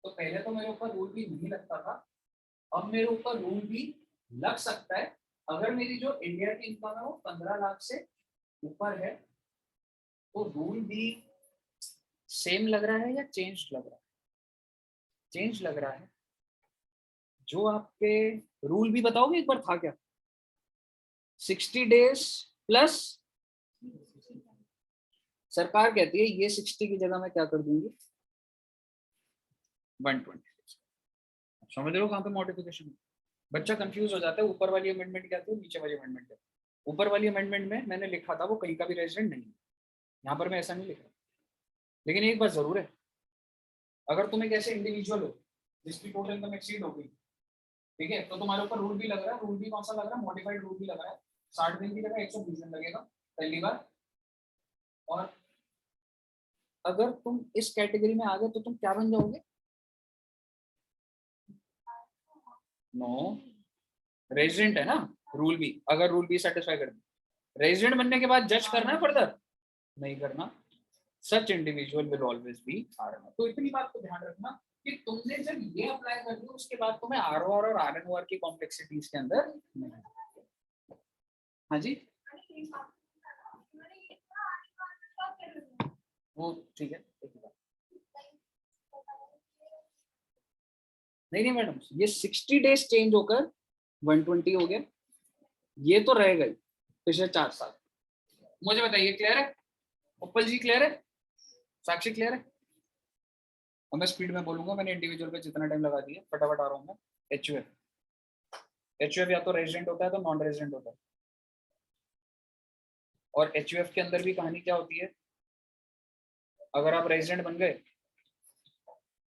तो पहले तो मेरे ऊपर रूल भी नहीं लगता था, अब मेरे ऊपर रूल भी लग सकता है अगर मेरी जो इंडिया की इनकम है वो 15 लाख से ऊपर है। तो रूल भी सेम लग रहा है या चेंज लग रहा है? चेंज लग रहा है। जो आपके रूल भी बताओगे एक बार था क्या? 60 डेज प्लस, सरकार कहती है ये 60 की जगह मैं क्या कर दूंगी? 120। समझ रहे हो कहाँ पे मॉडिफिकेशन? बच्चा कंफ्यूज हो जाता है, ऊपर वाली अमेंडमेंट क्या थी, नीचे वाली अमेंडमेंट क्या थी। ऊपर वाली अमेंडमेंट में मैंने लिखा था वो कहीं का भी रेजिडेंट नहीं है, यहाँ पर मैं ऐसा नहीं लिखा। लेकिन एक बात जरूर है, अगर तुम एक ऐसे इंडिविजुअल हो जिसकी टोटल इनकम एक्सीड हो गई, ठीक है, तो तुम्हारे ऊपर रूल भी लग रहा है। रूल भी कौन सा लग रहा है? मॉडिफाइड रूल भी लग रहा है। 60 दिन की जगह 120 दिन लगेगा पहली बार। और अगर तुम इस कैटेगरी में आ गए तो तुम क्या बन जाओगे? नो, रेजिडेंट है ना। रूल भी, अगर रूल भी सेटिस्फाई कर दे, रेजिडेंट बनने के बाद जज करना है फर्दर? नहीं करना। Such individual will always be RNOR। तो इतनी बात को ध्यान रखना कि तुमने जब ये अप्लाई कर दिया उसके बाद तुम्हें ROR और RNOR की कॉम्प्लेक्सिटीज के अंदर नहीं। हाँ जी, वो ठीक है। नहीं नहीं मैडम, ये 60 डेज चेंज होकर 120 हो गया, ये तो रह गई पिछले 4 साल। मुझे बताइए क्लियर है? उपल जी क्लियर है? साक्षी क्लियर है? और मैं स्पीड में बोलूंगा, मैंने इंडिविजुअल पे जितना टाइम लगा दिया फटाफट आ रहा हूँ मैं। एचयूएफ या तो रेजिडेंट होता है तो नॉन रेजिडेंट होता है, और एचयूएफ के अंदर भी कहानी क्या होती है, अगर आप रेजिडेंट बन गए,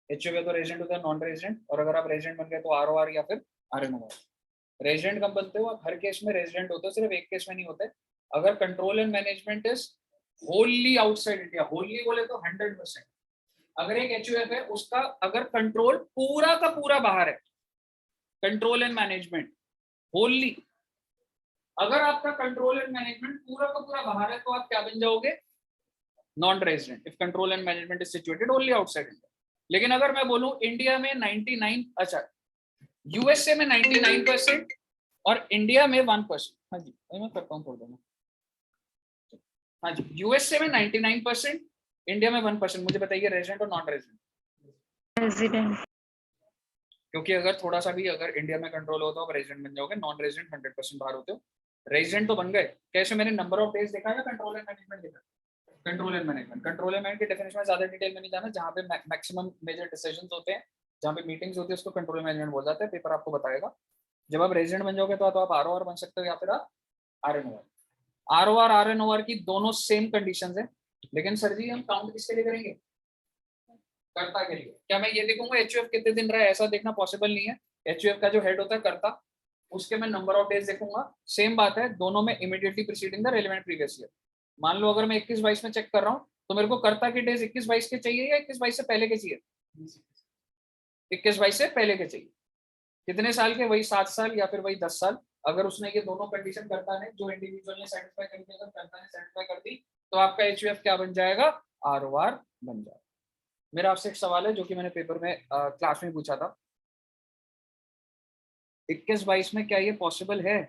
एचयूएफ तो रेजिडेंट होता है नॉन रेजिडेंट, और अगर आप रेजिडेंट बन गए तो आरओआर या फिर आरएनओआर। रेजिडेंट कब बनते हो आप? हर केस में रेजिडेंट होते हो, सिर्फ एक केस में नहीं होते, अगर control and management is Holi outside India. Holi बोले तो 100%। अगर एक एचयूएफ है उसका अगर कंट्रोल पूरा का पूरा बाहर है, कंट्रोल एंड मैनेजमेंट होली, अगर आपका कंट्रोल एंड मैनेजमेंट पूरा का पूरा बाहर है तो आप क्या बन जाओगे? Non resident, if control and management is situated only outside India. लेकिन अगर मैं बोलूं इंडिया में 99, अच्छा यूएसए में 99% और इंडिया में 1%। हाँ जी मैं करता हूँ, थोड़ा। हाँ जी, यूएसए में 99%, इंडिया में 1%। मुझे बताइए रेजिडेंट और नॉन रेजिडेंट? रेजिडेंट। क्योंकि अगर थोड़ा सा भी अगर इंडिया में कंट्रोल हो तो आप रेजिडेंट बन जाओगे, नॉन रेजिडेंट 100% बाहर होते हो। रेजिडेंट तो बन गए कैसे? मैंने नंबर ऑफ डेज देखा या कंट्रोल एंड मैनेजमेंट देखा? Control and management. Control and management की डेफिनेशन में ज्यादा डिटेल में नहीं जाना, जहाँ पे मैक्सिमम मेजर डिसीजंस होते हैं, जहाँ पे मीटिंग्स होती है, उसको कंट्रोल मैनेजमेंट बोल जाता है। पेपर आपको बताएगा। जब आप रेजिडेंट बन जाओगे तो आप आरओआर बन सकते हो या फिर आप आरएनओआर। आरओआर आरएनओआर की दोनों सेम कंडीशंस है, लेकिन सर जी हम काउंट किसके लिए करेंगे? कर्ता के लिए। क्या मैं ये देखूंगा एचयूएफ कितने दिन रहा है? ऐसा देखना पॉसिबल नहीं है। एचयूएफ का जो हेड होता है कर्ता, उसके मैं नंबर ऑफ डेज देखूंगा। सेम बात है, दोनों में immediately preceding the relevant previous year. मान लो अगर मैं 21-22 में चेक कर रहा हूँ तो मेरे को कर्ता के डेज 21-22 के चाहिए या 21-22 से पहले के चाहिए? 21-22 से पहले के चाहिए। कितने साल के? वही 7 साल या फिर वही 10 साल। अगर उसने ये दोनों कंडीशन करता है जो इंडिविजुअल ने सेटिस्फाई कर दी, अगर कर्ता ने सेटिस्फाई कर दी, तो आपका एचयूएफ क्या बन जाएगा? आरओआर बन जाएगा। मेरा आपसे एक सवाल है जो कि मैंने पेपर में क्लास में पूछा था, 21-22 में क्या ये पॉसिबल है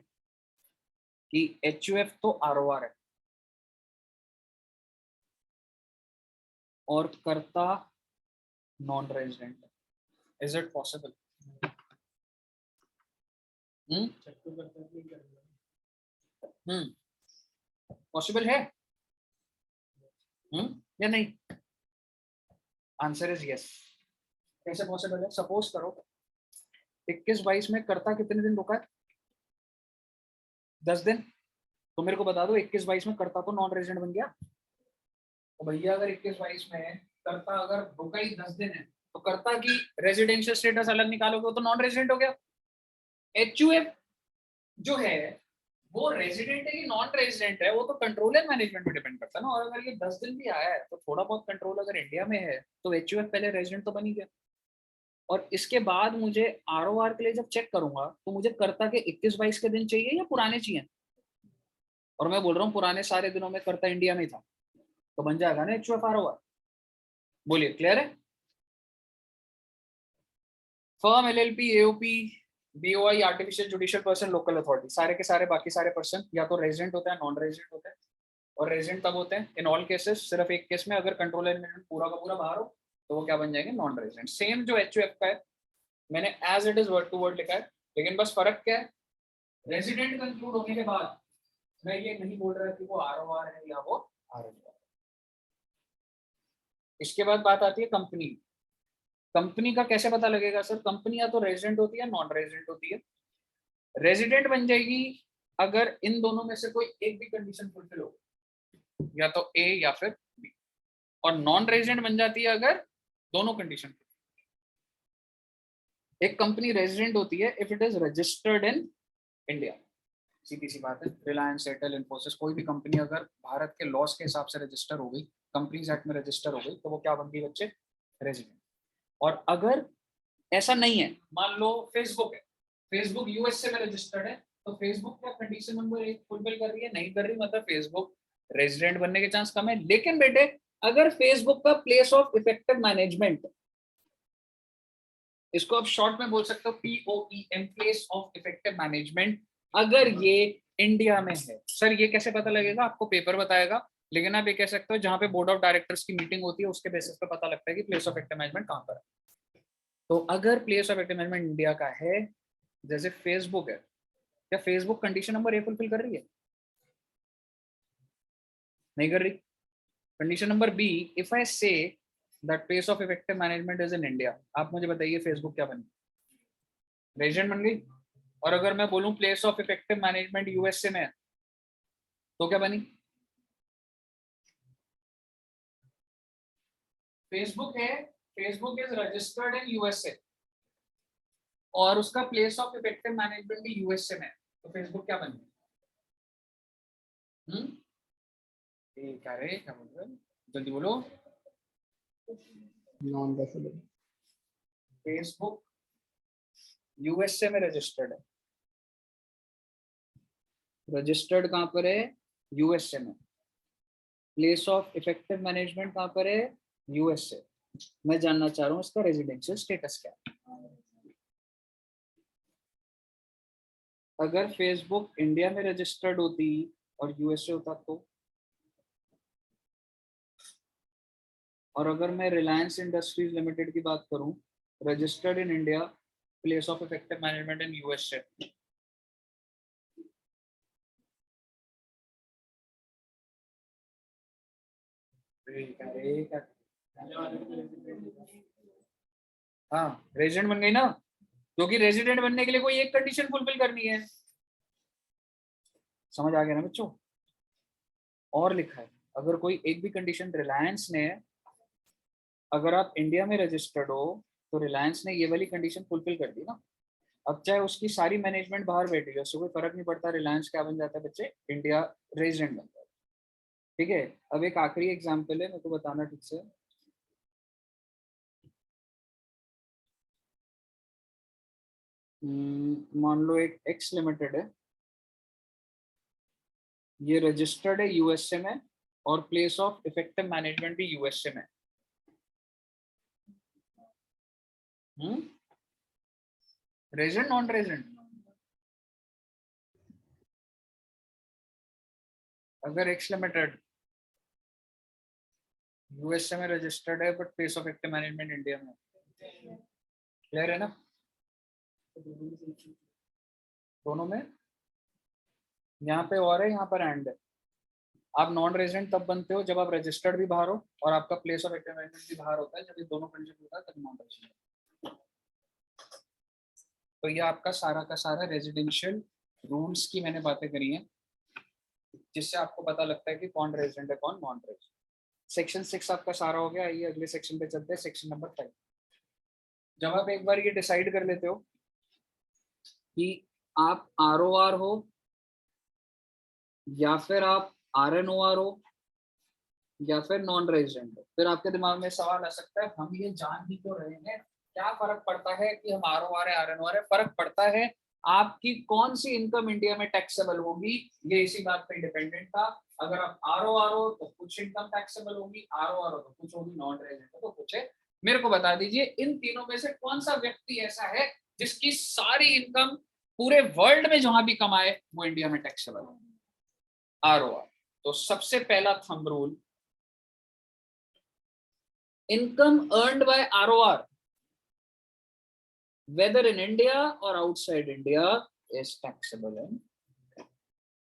कि एचयूएफ तो आरओआर है और कर्ता नॉन रेजिडेंट है? Is it possible? पॉसिबल है या नहीं? Answer is yes. कैसे पॉसिबल है? सपोज करो 21-22 में कर्ता कितने दिन रुका है? 10 दिन। तो मेरे को बता दो 21-22 में कर्ता तो नॉन रेजिडेंट बन गया। तो भैया अगर 21-22 में कर्ता अगर रुका ही 10 दिन है तो कर्ता की रेजिडेंशियल स्टेटस अलग निकालोगे तो नॉन रेजिडेंट हो गया। एचयूएफ जो है वो रेजिडेंट है कि नॉन रेजिडेंट है, वो तो कंट्रोल एंड मैनेजमेंट पे डिपेंड करता है ना। और अगर ये 10 दिन भी आया है तो थोड़ा बहुत कंट्रोल अगर इंडिया में है तो एचयूएफ पहले रेजिडेंट तो बन ही गया। और इसके बाद मुझे आरओआर के लिए जब चेक करूंगा तो मुझे कर्ता के 21-22 के दिन चाहिए या पुराने चाहिए? और मैं बोल रहा हूँ पुराने सारे दिनों में कर्ता इंडिया में था, तो बन जाएगा ना एचयूएफ आरओआर। बोलिए क्लियर है? Firm, LLP, AOP, BOI, artificial judicial person, local authority, सारे के सारे बाकी सारे पर्सन या तो रेजिडेंट होते हैं नॉन रेजिडेंट होते हैं। और रेजिडेंट तब होते हैं इन ऑल केसेस, सिर्फ एक केस में अगर कंट्रोल एलिमेंट पूरा का पूरा बाहर हो तो वो क्या बन जाएंगे? Non resident. सेम जो एचयूएफ का है मैंने as it is word to word लिखा है, लेकिन बस फर्क क्या है? रेजिडेंट कंक्लूड होने के बाद मैं ये नहीं बोल रहा कि वो आरओआर है या वो आरओआर। इसके बाद बात आती है कंपनी। कंपनी का कैसे पता लगेगा सर? कंपनी या तो रेजिडेंट होती है नॉन रेजिडेंट होती है। रेजिडेंट बन जाएगी अगर इन दोनों में से कोई एक भी कंडीशन फुलफिल हो, या तो ए या फिर बी। और नॉन रेजिडेंट बन जाती है अगर दोनों कंडीशन। एक कंपनी रेजिडेंट होती है if it is registered in India. सीधी सी बात है, रिलायंस, एयरटेल, इन्फोसिस, कोई भी कंपनी अगर भारत के लॉस के हिसाब से रजिस्टर हो गई, कंपनीज एक्ट में रजिस्टर हो गई, तो वो क्या बन गई बच्चे? रेजिडेंट। और अगर ऐसा नहीं है, मान लो फेसबुक है, फेसबुक यूएसए में रजिस्टर्ड है, तो फेसबुक क्या कंडीशन नंबर 1 फुलफिल कर रही है? नहीं कर रही, मतलब फेसबुक रेजिडेंट बनने के चांस कम है। लेकिन बेटे अगर फेसबुक का प्लेस ऑफ इफेक्टिव मैनेजमेंट, इसको आप शॉर्ट में बोल सकते हो POEM, place of effective management, अगर ये इंडिया में है, सर ये कैसे पता लगेगा? आपको पेपर बताएगा, लेकिन आप ये कह सकते हो जहां पे बोर्ड ऑफ डायरेक्टर्स की मीटिंग होती है उसके बेसिस पे पता लगता है कि प्लेस ऑफ इफेक्टिव मैनेजमेंट कहां पर है। तो अगर place of effective management India का है, जैसे फेसबुक है, क्या Facebook condition number A fulfil कर रही है? नहीं कर रही। Condition number B, if I say that pace of effective management is in India, आप मुझे बताइए फेसबुक क्या बनी? रेजिडेंट बन गई। और अगर मैं बोलूं place of effective management USA में है, तो क्या बनी? फेसबुक है, Facebook is registered in USA और उसका प्लेस ऑफ इफेक्टिव मैनेजमेंट भी यूएसए में है, तो फेसबुक क्या बन गई? क्या रे, क्या बोल रहे हो? जल्दी बोलो। Non resident. फेसबुक यूएसए में रजिस्टर्ड है। रजिस्टर्ड कहां पर है? यूएसए में। प्लेस ऑफ इफेक्टिव मैनेजमेंट कहां पर है? यूएसए। मैं जानना चाह रहा हूँ इसका रेजिडेंशियल स्टेटस क्या है। अगर फेसबुक इंडिया में रजिस्टर्ड होती और यूएसए होता तो, और अगर मैं रिलायंस इंडस्ट्रीज लिमिटेड की बात करूं, registered in India, place of effective management in USA, हाँ रेजिडेंट बन गई ना, क्योंकि रेजिडेंट बनने के लिए कोई एक कंडीशन फुलफिल करनी है। समझ आ गया ना बच्चों? और लिखा है, अगर कोई एक भी कंडीशन रिलायंस ने, अगर आप इंडिया में रजिस्टर्ड हो तो रिलायंस ने ये वाली कंडीशन फुलफिल कर दी ना, अब चाहे उसकी सारी मैनेजमेंट बाहर बैठी है, उससे कोई फर्क नहीं पड़ता, रिलायंस क्या बन जाता है बच्चे? इंडिया रेजिडेंट बन जाता है। ठीक है, अब एक आखिरी एग्जाम्पल है, मेरे को बताना ठीक से। मान लो एक एक्स लिमिटेड है, ये रजिस्टर्ड है यूएसए में और प्लेस ऑफ इफेक्टिव मैनेजमेंट भी यूएसए में। Resident non resident? अगर एक्स लिमिटेड यूएसए में रजिस्टर्ड है but place of active management India में, क्लियर है ना? दोनों में, यहाँ पे और है, यहाँ पर एंड है। आप नॉन रेजिडेंट तब बनते हो जब आप रजिस्टर्ड भी बाहर हो और आपका प्लेस ऑफ एक्टिव मैनेजमेंट भी बाहर होता है, जब ये दोनों कंडीशन होता है तब नॉन रेजिडेंट। तो ये आपका सारा का सारा रेजिडेंशियल रूल्स की मैंने बातें करी हैं, जिससे आपको पता लगता है कि कौन रेजिडेंट है कौन नॉन रेजिडेंट। सेक्शन 6 आपका सारा हो गया। आइए अगले सेक्शन पे चलते हैं, सेक्शन नंबर 5। जब आप एक बार ये डिसाइड कर लेते हो कि आप आरओआर हो या फिर आप आरएनओआर हो या फिर नॉन रेजिडेंट हो, फिर आपके दिमाग में सवाल आ सकता है, हम ये जान ही तो रहे हैं, क्या फर्क पड़ता है कि हम आरओआर है आरएनओआर है? फर्क पड़ता है आपकी कौन सी इनकम इंडिया में टैक्सेबल होगी, ये इसी बात पे डिपेंडेंट था। अगर आप आरओआर हो तो कुछ इनकम टैक्सेबल होगी, आरओआर हो तो कुछ होगी, नॉन रेजिडेंट हो तो कुछ है। मेरे को बता दीजिए इन तीनों में से कौन सा व्यक्ति ऐसा है जिसकी सारी इनकम पूरे वर्ल्ड में जहां भी कमाए वो इंडिया में टैक्सेबल हो? आरओआर। तो सबसे पहला thumb rule, income earned by ROR whether in India or outside India is taxable in।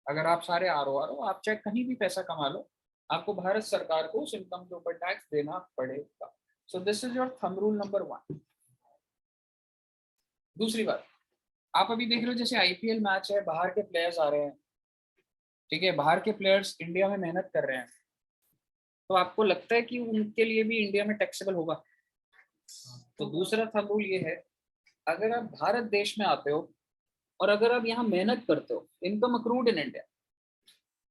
अगर आप सारे आरओआर हो, आप चाहे कहीं भी पैसा कमा लो, आपको भारत सरकार को उस इनकम के ऊपर टैक्स देना पड़ेगा। So this is your thumb rule number 1। दूसरी बात, आप अभी देख रहे हो जैसे आईपीएल मैच है, बाहर के प्लेयर्स आ रहे हैं, ठीक है, बाहर के प्लेयर्स इंडिया में मेहनत कर रहे हैं, तो आपको लगता है कि उनके लिए भी इंडिया में टैक्सेबल होगा? तो दूसरा थंब रूल ये है, अगर आप भारत देश में आते हो और अगर आप यहाँ मेहनत करते हो, income accrued in India,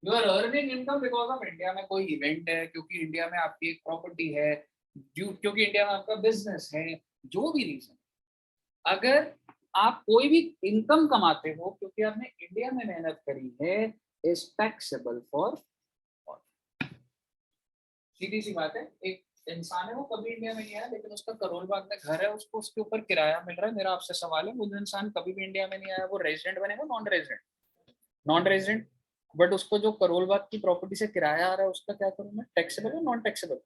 you are earning income because of India में कोई इवेंट है, क्योंकि इंडिया में आपकी एक प्रॉपर्टी है, क्योंकि इंडिया में आपका बिजनेस है, जो भी रीजन, अगर आप कोई भी इनकम कमाते हो क्योंकि आपने इंडिया में मेहनत करी है, इज टैक्सेबल फॉर। सीधी सी बात है, एक इंसान है वो कभी इंडिया में नहीं आया लेकिन उसका करोल बाग में घर है, उसको उसके ऊपर किराया मिल रहा है। मेरा आपसे सवाल है, वो इंसान कभी भी इंडिया में नहीं आया, वो रेजिडेंट बनेगा non resident? Non resident. But उसको जो करोल बाग की प्रॉपर्टी से किराया आ रहा है उसका क्या करूँ मैं? टैक्सेबल है नॉन टैक्सेबल?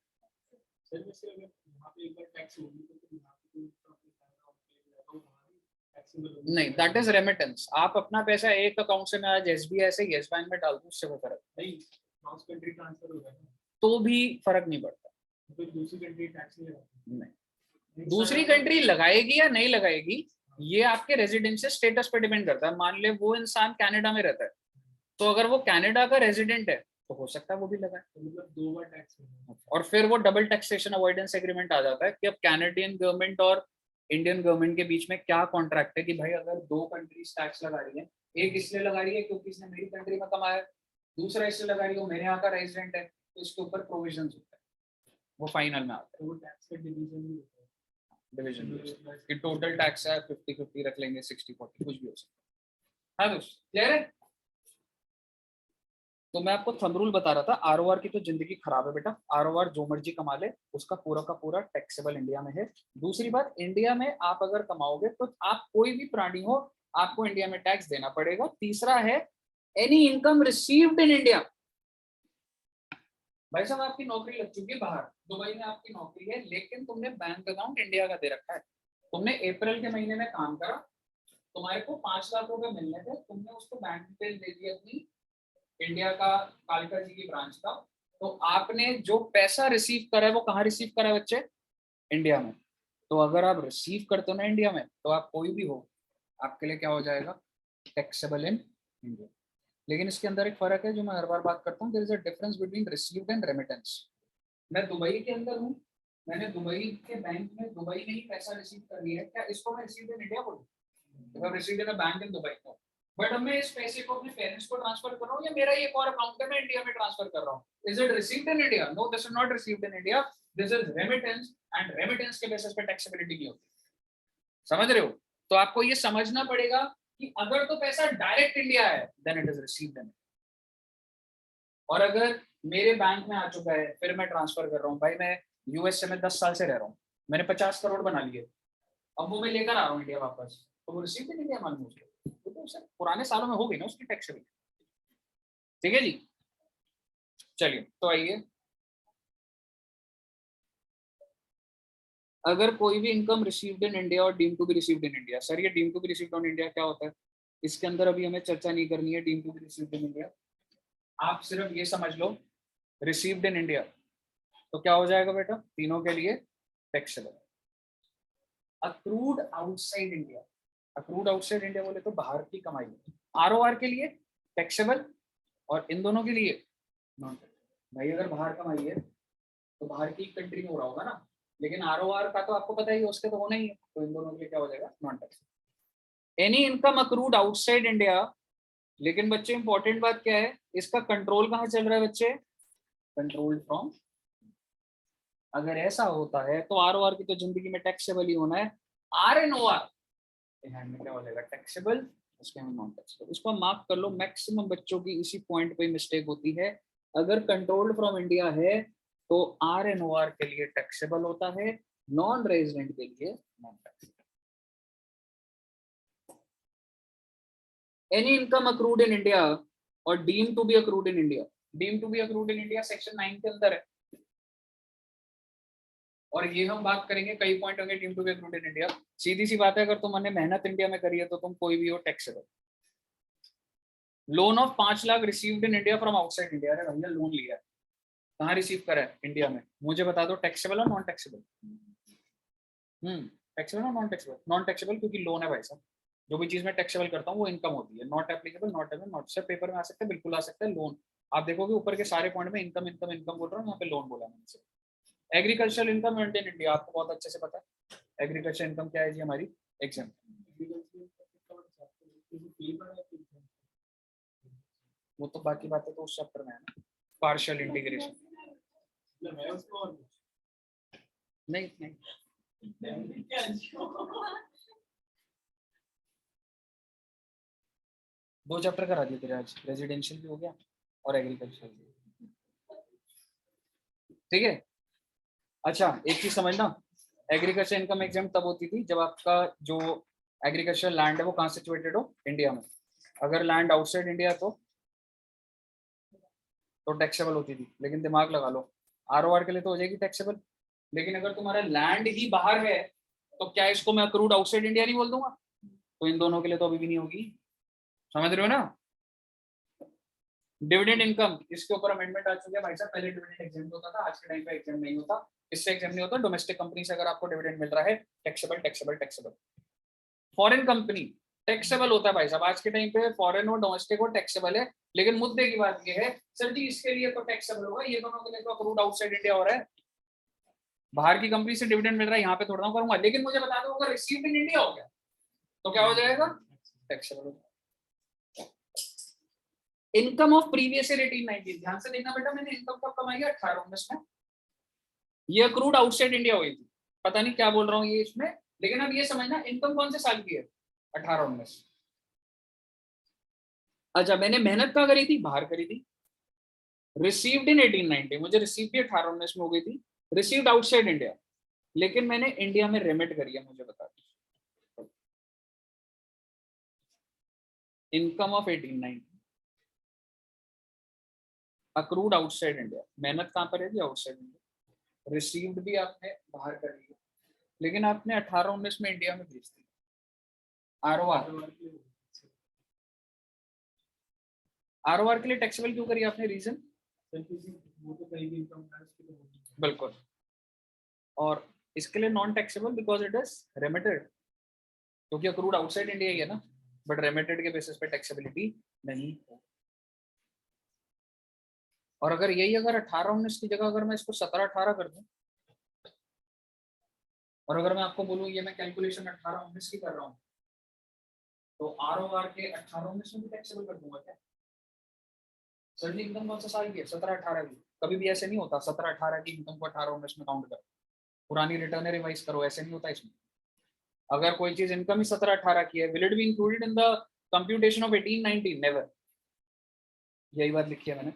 नहीं, दैट इज रेमिटेंस। आप अपना पैसा एक अकाउंट से, मैं आज SBI से यस बैंक में डाल दूं, उससे कोई फर्क नहीं, क्रॉस कंट्री ट्रांसफर हो रहा है तो भी फर्क नहीं पड़ता। तो दूसरी कंट्री टैक्स नहीं लगाती। नहीं, दूसरी कंट्री लगाएगी या नहीं लगाएगी ये आपके रेजिडेंशियल स्टेटस पे डिपेंड करता है। मान ले वो इंसान कनाडा में रहता है, तो अगर वो कनाडा का रेजिडेंट है तो हो सकता है वो भी लगाए, तो मतलब 2 बार टैक्स और फिर वो डबल टैक्सेशन अवॉइडेंस एग्रीमेंट आ जाता है कि अब कैनेडियन गवर्नमेंट और इंडियन गवर्नमेंट के बीच में क्या कॉन्ट्रैक्ट है कि भाई अगर 2 कंट्रीज टैक्स लगा रही है, एक इसलिए लगा रही है क्योंकि इसने मेरी कंट्री में कमाया है, दूसरा इसलिए लगा रही है मेरे यहाँ का रेजिडेंट है, तो इसके ऊपर प्रोविजन होता है, वो फाइनल में आता है। वो टैक्स का डिवीजन भी होता है। डिवीजन कि टोटल टैक्स है 50-50 रख लेंगे, 60-40 कुछ भी हो सकता है। हाँ दोस्त, क्लियर है? तो मैं आपको थंब रूल बता रहा था, ROR की तो जिंदगी खराब है बेटा। ROR जो मर्जी कमा ले, उसका पूरा का पूरा टैक्सेबल इंडिया में है। दूसरी बात, इंडिया में आप अगर कमाओगे तो आप कोई भी प्राणी हो, आपको इंडिया में टैक्स देना पड़ेगा। तीसरा है any income received in India. भाई साहब आपकी नौकरी लग चुकी है बाहर, दुबई में आपकी नौकरी है, लेकिन तुमने बैंक अकाउंट इंडिया का दे रखा है। तुमने अप्रैल के महीने में काम करा, तुम्हारे को 5 लाख रुपए मिलने थे, तुमने उसको बैंक पे दे दिया अपनी इंडिया का कालका जी की ब्रांच का, तो आपने जो पैसा रिसीव करा है वो कहाँ रिसीव करा है बच्चे? इंडिया में। तो अगर आप रिसीव करते हो ना इंडिया में, तो आप कोई भी हो, आपके लिए क्या हो जाएगा? Taxable in India. लेकिन इसके अंदर एक फर्क है जो मैं हर बार बात करता हूँ, there is a difference between received and remittance. मैं दुबई के अंदर हूँ, मैंने दुबई के बैंक में दुबई में ही पैसा रिसीव कर लिया है, क्या इसको मैं रिसीव्ड इन इंडिया बोलूँ? Received in a bank in Dubai को, बट अब मैं इस पैसे को अपने पेरेंट्स को ट्रांसफर कर रहा हूँ या मेरा एक और अकाउंट है मैं इंडिया में ट्रांसफर कर रहा हूँ, is it received in India? No, this is not received in India, this is remittance, and remittance के बेसिस पे टैक्सेबिलिटी नहीं होती। समझ रहे हो? तो आपको ये समझना पड़ेगा कि अगर तो पैसा डायरेक्ट इंडिया है then it is received in, और अगर मेरे बैंक में आ चुका है फिर मैं ट्रांसफर कर रहा हूँ। भाई मैं यूएसए में 10 साल से रह रहा हूँ, मैंने 50 करोड़ बना लिए, अब वो मैं लेकर आ रहा हूँ इंडिया वापस, तो वो रिसीव्ड इन इंडिया मान लो उसको, तो सर पुराने सालों में हो गई ना उसकी टैक्सेबिलिटी। ठीक है जी, चलिए तो आइए, अगर कोई भी income received in India or deem to be received in India. Sir ये deem to be received in India क्या होता है? इसके अंदर अभी हमें चर्चा नहीं करनी है deem to be received in India, आप सिर्फ ये समझ लो रिसीव्ड इन इंडिया तो क्या हो जाएगा बेटा तीनों के लिए taxable. Accrued outside India, accrued outside India बोले तो बाहर की कमाई, ROR के लिए टैक्सेबल और इन दोनों के लिए नॉन टैक्सेबल। भाई अगर बाहर कमाई है तो बाहर की कंट्री में हो रहा होगा ना, लेकिन ROR का तो आपको पता ही है उसके तो होना ही है, तो इन दोनों के लिए क्या हो जाएगा? Non taxable. Any income accrued outside India, लेकिन बच्चे इंपॉर्टेंट बात क्या है, इसका कंट्रोल कहाँ चल रहा है बच्चे? Control from. अगर ऐसा होता है तो ROR की तो जिंदगी में टैक्सेबल ही होना है, RNOR में क्या हो जाएगा? टैक्सेबल, उसके में नॉन टैक्सेबल। इसको मार्क कर लो, मैक्सिमम बच्चों की इसी पॉइंट पे मिस्टेक होती है। अगर कंट्रोल्ड फ्रॉम इंडिया है तो RNOR के लिए टैक्सेबल होता है, नॉन रेजिडेंट के लिए non taxable. Any income accrued in India or deem to be accrued in India, deem to be accrued in India section 9 के अंदर है, और ये हम बात करेंगे कई पॉइंट होंगे deem to be accrued in India. सीधी सी बात है, अगर तुमने मेहनत इंडिया में करी है तो तुम कोई भी हो taxable. Loan of 5 lakh received in India from outside India, अरे भैया लोन लिया है, कहाँ रिसीव करा है? इंडिया में, मुझे बता दो टैक्सेबल और नॉन टैक्सेबल? टैक्सेबल और नॉन टैक्सेबल? नॉन टैक्सेबल क्योंकि लोन है भाई साहब, जो भी चीज मैं टैक्सेबल करता हूँ वो इनकम होती है। Not applicable, not able, not sir paper में आ सकता है, बिल्कुल आ सकता है लोन। आप देखोगे ऊपर के सारे पॉइंट में इनकम इनकम इनकम बोल रहा हूँ, यहाँ पे लोन बोला मैंने। एग्रीकल्चरल इनकम इन इंडिया आपको बहुत अच्छे से पता है, एग्रीकल्चर इनकम क्या है जी हमारी? एग्जाम, वो तो बाकी बातें तो उस चैप्टर में है ना, पार्शियल इंटीग्रेशन। नहीं नहीं दो चैप्टर करा दिए तेरे आज, रेजिडेंशियल भी हो गया और एग्रीकल्चर भी, ठीक है। अच्छा एक चीज समझना, एग्रीकल्चर इनकम एग्जाम तब होती थी जब आपका जो एग्रीकल्चर लैंड है वो कहाँ सिचुएटेड हो? इंडिया में। अगर लैंड आउटसाइड इंडिया तो टैक्सेबल होती थी, लेकिन दिमाग लगा लो ROR के लिए तो हो जाएगी टैक्सेबल, लेकिन अगर तुम्हारा लैंड ही बाहर है तो क्या इसको मैं अक्रूड आउटसाइड इंडिया नहीं बोल दूंगा? तो इन दोनों के लिए तो अभी भी नहीं होगी, समझ रहे हो ना। डिविडेंड इनकम, इसके ऊपर अमेंडमेंट आ चुकी है भाई साहब। पहले डिविडेंड एग्जाम होता था, आज के टाइम पे एग्जाम नहीं होता, इससे एग्जाम नहीं होता। डोमेस्टिक कंपनी से अगर आपको डिविडेंड मिल रहा है taxable taxable taxable. Foreign company taxable होता है भाई साहब, आज के टाइम पे फॉरेन और डोमेस्टिक और टैक्सेबल है। लेकिन मुद्दे की बात ये है सर जी इसके लिए तो टैक्सेबल होगा, ये दोनों के लिए तो अप्रूव्ड आउटसाइड इंडिया हो रहा है। बाहर की कंपनी से डिविडेंड मिल रहा है, यहाँ पे थोड़ा ना करूंगा। लेकिन मुझे बता दो अगर रिसीव्ड इन इंडिया हो गया तो क्या हो जाएगा, टैक्सेबल हो जाएगा। इनकम ऑफ प्रीवियस ईयर 18-19, ध्यान से देखना बेटा, मैंने इनकम कब कमाई है 18-19 में। ये अक्रूड आउटसाइड इंडिया हुई थी, पता नहीं क्या बोल रहा हूँ ये इसमें, लेकिन अब ये समझना इनकम कौन से साल की है, 18-19। अच्छा मैंने मेहनत कहाँ करी थी, बाहर करी थी। रिसीव्ड इन 18-19, मुझे रिसीव भी 18-19 में हो गई थी। रिसीव्ड आउटसाइड इंडिया, लेकिन मैंने इंडिया में रेमिट करी है, मुझे बता दो। Income of 18-19 accrued outside India, मेहनत कहाँ पर है, आउटसाइड इंडिया। रिसीव्ड भी आपने बाहर कर लिया, लेकिन आपने 18-19 में इंडिया में भेज दी। आरओआर के लिए टैक्सेबल क्यों करी आपने, रीजन? वो तो कहीं भी इनकम बिल्कुल। और इसके लिए non taxable because it is remitted, क्योंकि अक्रूड आउटसाइड इंडिया ही है ना, बट रेमिटेड के बेसिस पे टैक्सेबिलिटी नहीं है। और अगर यही अगर 18-19 की जगह अगर मैं इसको 17-18 कर दूं, और अगर मैं आपको बोलूं ये मैं कैलकुलेशन 18-19 की कर रहा हूं, तो आरओआर के 18-19 में भी टैक्सेबल कर दूंगा क्या? सर जी इनकम कौन सा साल की है, 17-18 की। कभी भी ऐसे नहीं होता 17-18 की इनकम को 18-19 में काउंट करो, पुरानी रिटर्न रिवाइज करो, ऐसे नहीं होता इसमें। अगर कोई चीज इनकम ही 17-18 की है, will it be included in the computation of 18-19? Never. यही बात लिखी है मैंने।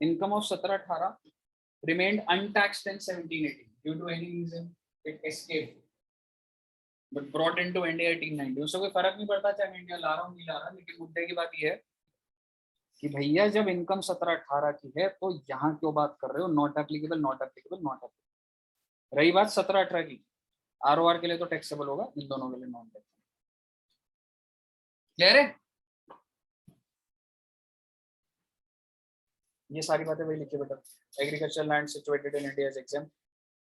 Income of 17-18 remained untaxed in 17-18 due to any reason it escaped but brought into India 18-19। उससे कोई फर्क नहीं पड़ता चाहे मैं इंडिया ला रहा हूँ नहीं ला रहा, लेकिन मुद्दे की बात ये है कि भैया जब इनकम 17-18 की है तो यहाँ क्यों बात कर रहे हो, not applicable not applicable not applicable. रही बात 17-18 की, आरओआर के लिए तो टैक्सेबल होगा, इन दोनों के लिए नॉन टैक्सेबल। क्लियर है? ये सारी बातें वही लिखी बेटा। Agriculture land situated in India is exam,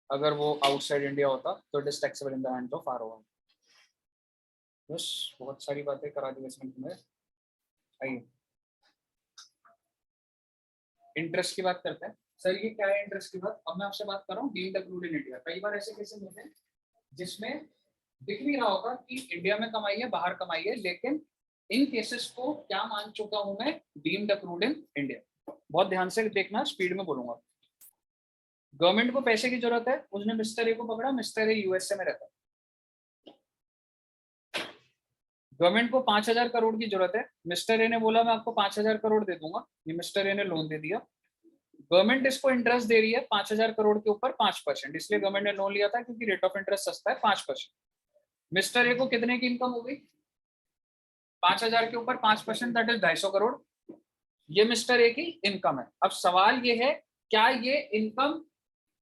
अगर वो आउटसाइड इंडिया होता तो it is taxable in the hand of ROR. बस बहुत सारी बातें करा दी इसमें तुम्हें। आइए इंटरेस्ट की बात करते हैं। सर ये क्या है इंटरेस्ट की बात? अब मैं आपसे बात कर रहा हूँ डीम्ड अक्रूड इन इंडिया। कई बार ऐसे केसेस होते हैं जिसमें दिख नहीं रहा होगा कि इंडिया में कमाई है बाहर कमाई है, लेकिन इन केसेस को क्या मान चुका हूं मैं, डीम्ड अक्रूड इन इंडिया। बहुत ध्यान से देखना, स्पीड में बोलूंगा। गवर्नमेंट को पैसे की जरूरत है, उसने मिस्टर ए को पकड़ा, मिस्टर ए यूएसए में रहता है। गवर्नमेंट को 5,000 करोड़ की जरूरत है, मिस्टर ए ने बोला मैं आपको 5,000 करोड़ दे दूंगा, ये मिस्टर ए ने लोन दे दिया। गवर्नमेंट इसको इंटरेस्ट दे रही है 5,000 करोड़ के ऊपर 5%, इसलिए गवर्नमेंट ने लोन लिया था क्योंकि रेट ऑफ इंटरेस्ट सस्ता है 5%। मिस्टर ए को कितने की इनकम हो गई, 5,000 के ऊपर 5%, दैट इज 250 करोड़। ये मिस्टर ए की इनकम है। अब सवाल ये है क्या ये इनकम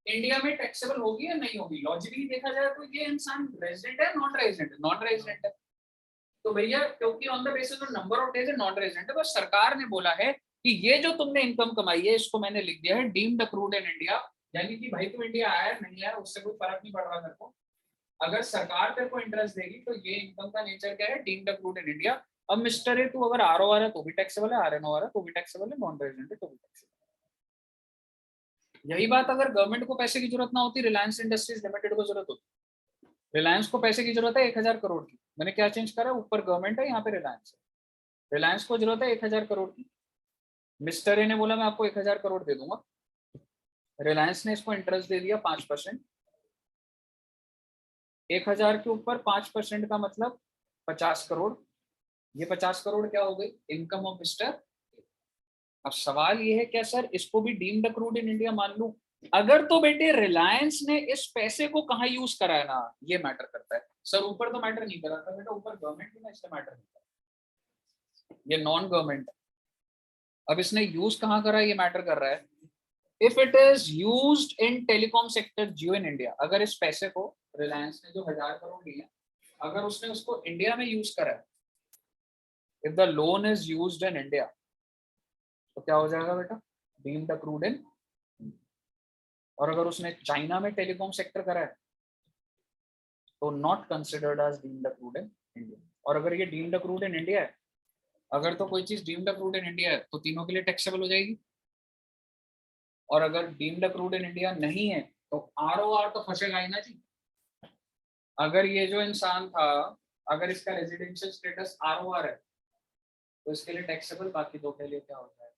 इंडिया में टैक्सेबल होगी या नहीं होगी? लॉजिकली देखा जाए तो ये इंसान रेजिडेंट है नॉन रेजिडेंट है, नॉन रेजिडेंट है। तो भैया क्योंकि on the basis of number of days non resident है, बस सरकार ने बोला है कि ये जो तुमने इनकम कमाई है इसको मैंने लिख दिया है डीम्ड अक्रूड इन इंडिया। यानी कि भाई तुम इंडिया आया नहीं आया उससे कोई फर्क नहीं पड़ रहा मेरे को। अगर सरकार तेरे को इंटरेस्ट देगी तो ये इनकम का नेचर क्या है, डीम्ड अक्रूड इन इंडिया। अब मिस्टर ए तू अगर आरओआर है तो भी टैक्सेबल है, आरएनओआर है तो भी टैक्सेबल है, नॉन रेजिडेंट है तो भी टैक्सेबल। यही बात अगर गवर्नमेंट को पैसे की जरूरत ना होती, रिलायंस इंडस्ट्रीज लिमिटेड को जरूरत होती। रिलायंस को पैसे की जरूरत है 1,000 करोड़ की, मैंने क्या चेंज करा, ऊपर गवर्नमेंट है यहाँ पे रिलायंस है। रिलायंस को जरूरत है 1,000 करोड़ की, मिस्टर ए ने बोला मैं आपको 1,000 करोड़ दे दूंगा, रिलायंस ने इसको इंटरेस्ट दे दिया 5%। 1,000 के ऊपर 5% का मतलब 50 करोड़। ये 50 करोड़ क्या हो गई, इनकम ऑफ मिस्टर। अब सवाल ये है क्या सर इसको भी डीम्ड अक्रूड इन इंडिया मान लूं? अगर तो बेटे रिलायंस ने इस पैसे को कहाँ यूज करा है ना, ये मैटर करता है। सर ऊपर तो मैटर नहीं करा था बेटा, ऊपर गवर्नमेंट ने इससे मैटर नहीं करा, ये नॉन गवर्नमेंट। अब इसने यूज कहाँ करा ये मैटर कर रहा है। If it is used in telecom sector Jio in India, अगर इस पैसे को रिलायंस ने जो 1,000 करोड़ दिए अगर उसने उसको इंडिया में यूज करा है, if the loan is used in India, तो क्या हो जाएगा बेटा, डीम्ड अक्रूड इन। और अगर उसने चाइना में टेलीकॉम सेक्टर करा है तो not considered as deemed accrued in India. और अगर ये डीम्ड अक्रूड इन इंडिया है, अगर तो कोई चीज डीम्ड अक्रूड इन इंडिया है तो तीनों के लिए टैक्सेबल हो जाएगी। और अगर डीम्ड अक्रूड इन इंडिया नहीं है तो आरओआर तो फंसेगा ही ना जी। अगर ये जो इंसान था, अगर इसका रेजिडेंशियल स्टेटस आरओआर है तो इसके लिए टैक्सेबल, बाकी दो के लिए क्या होता है।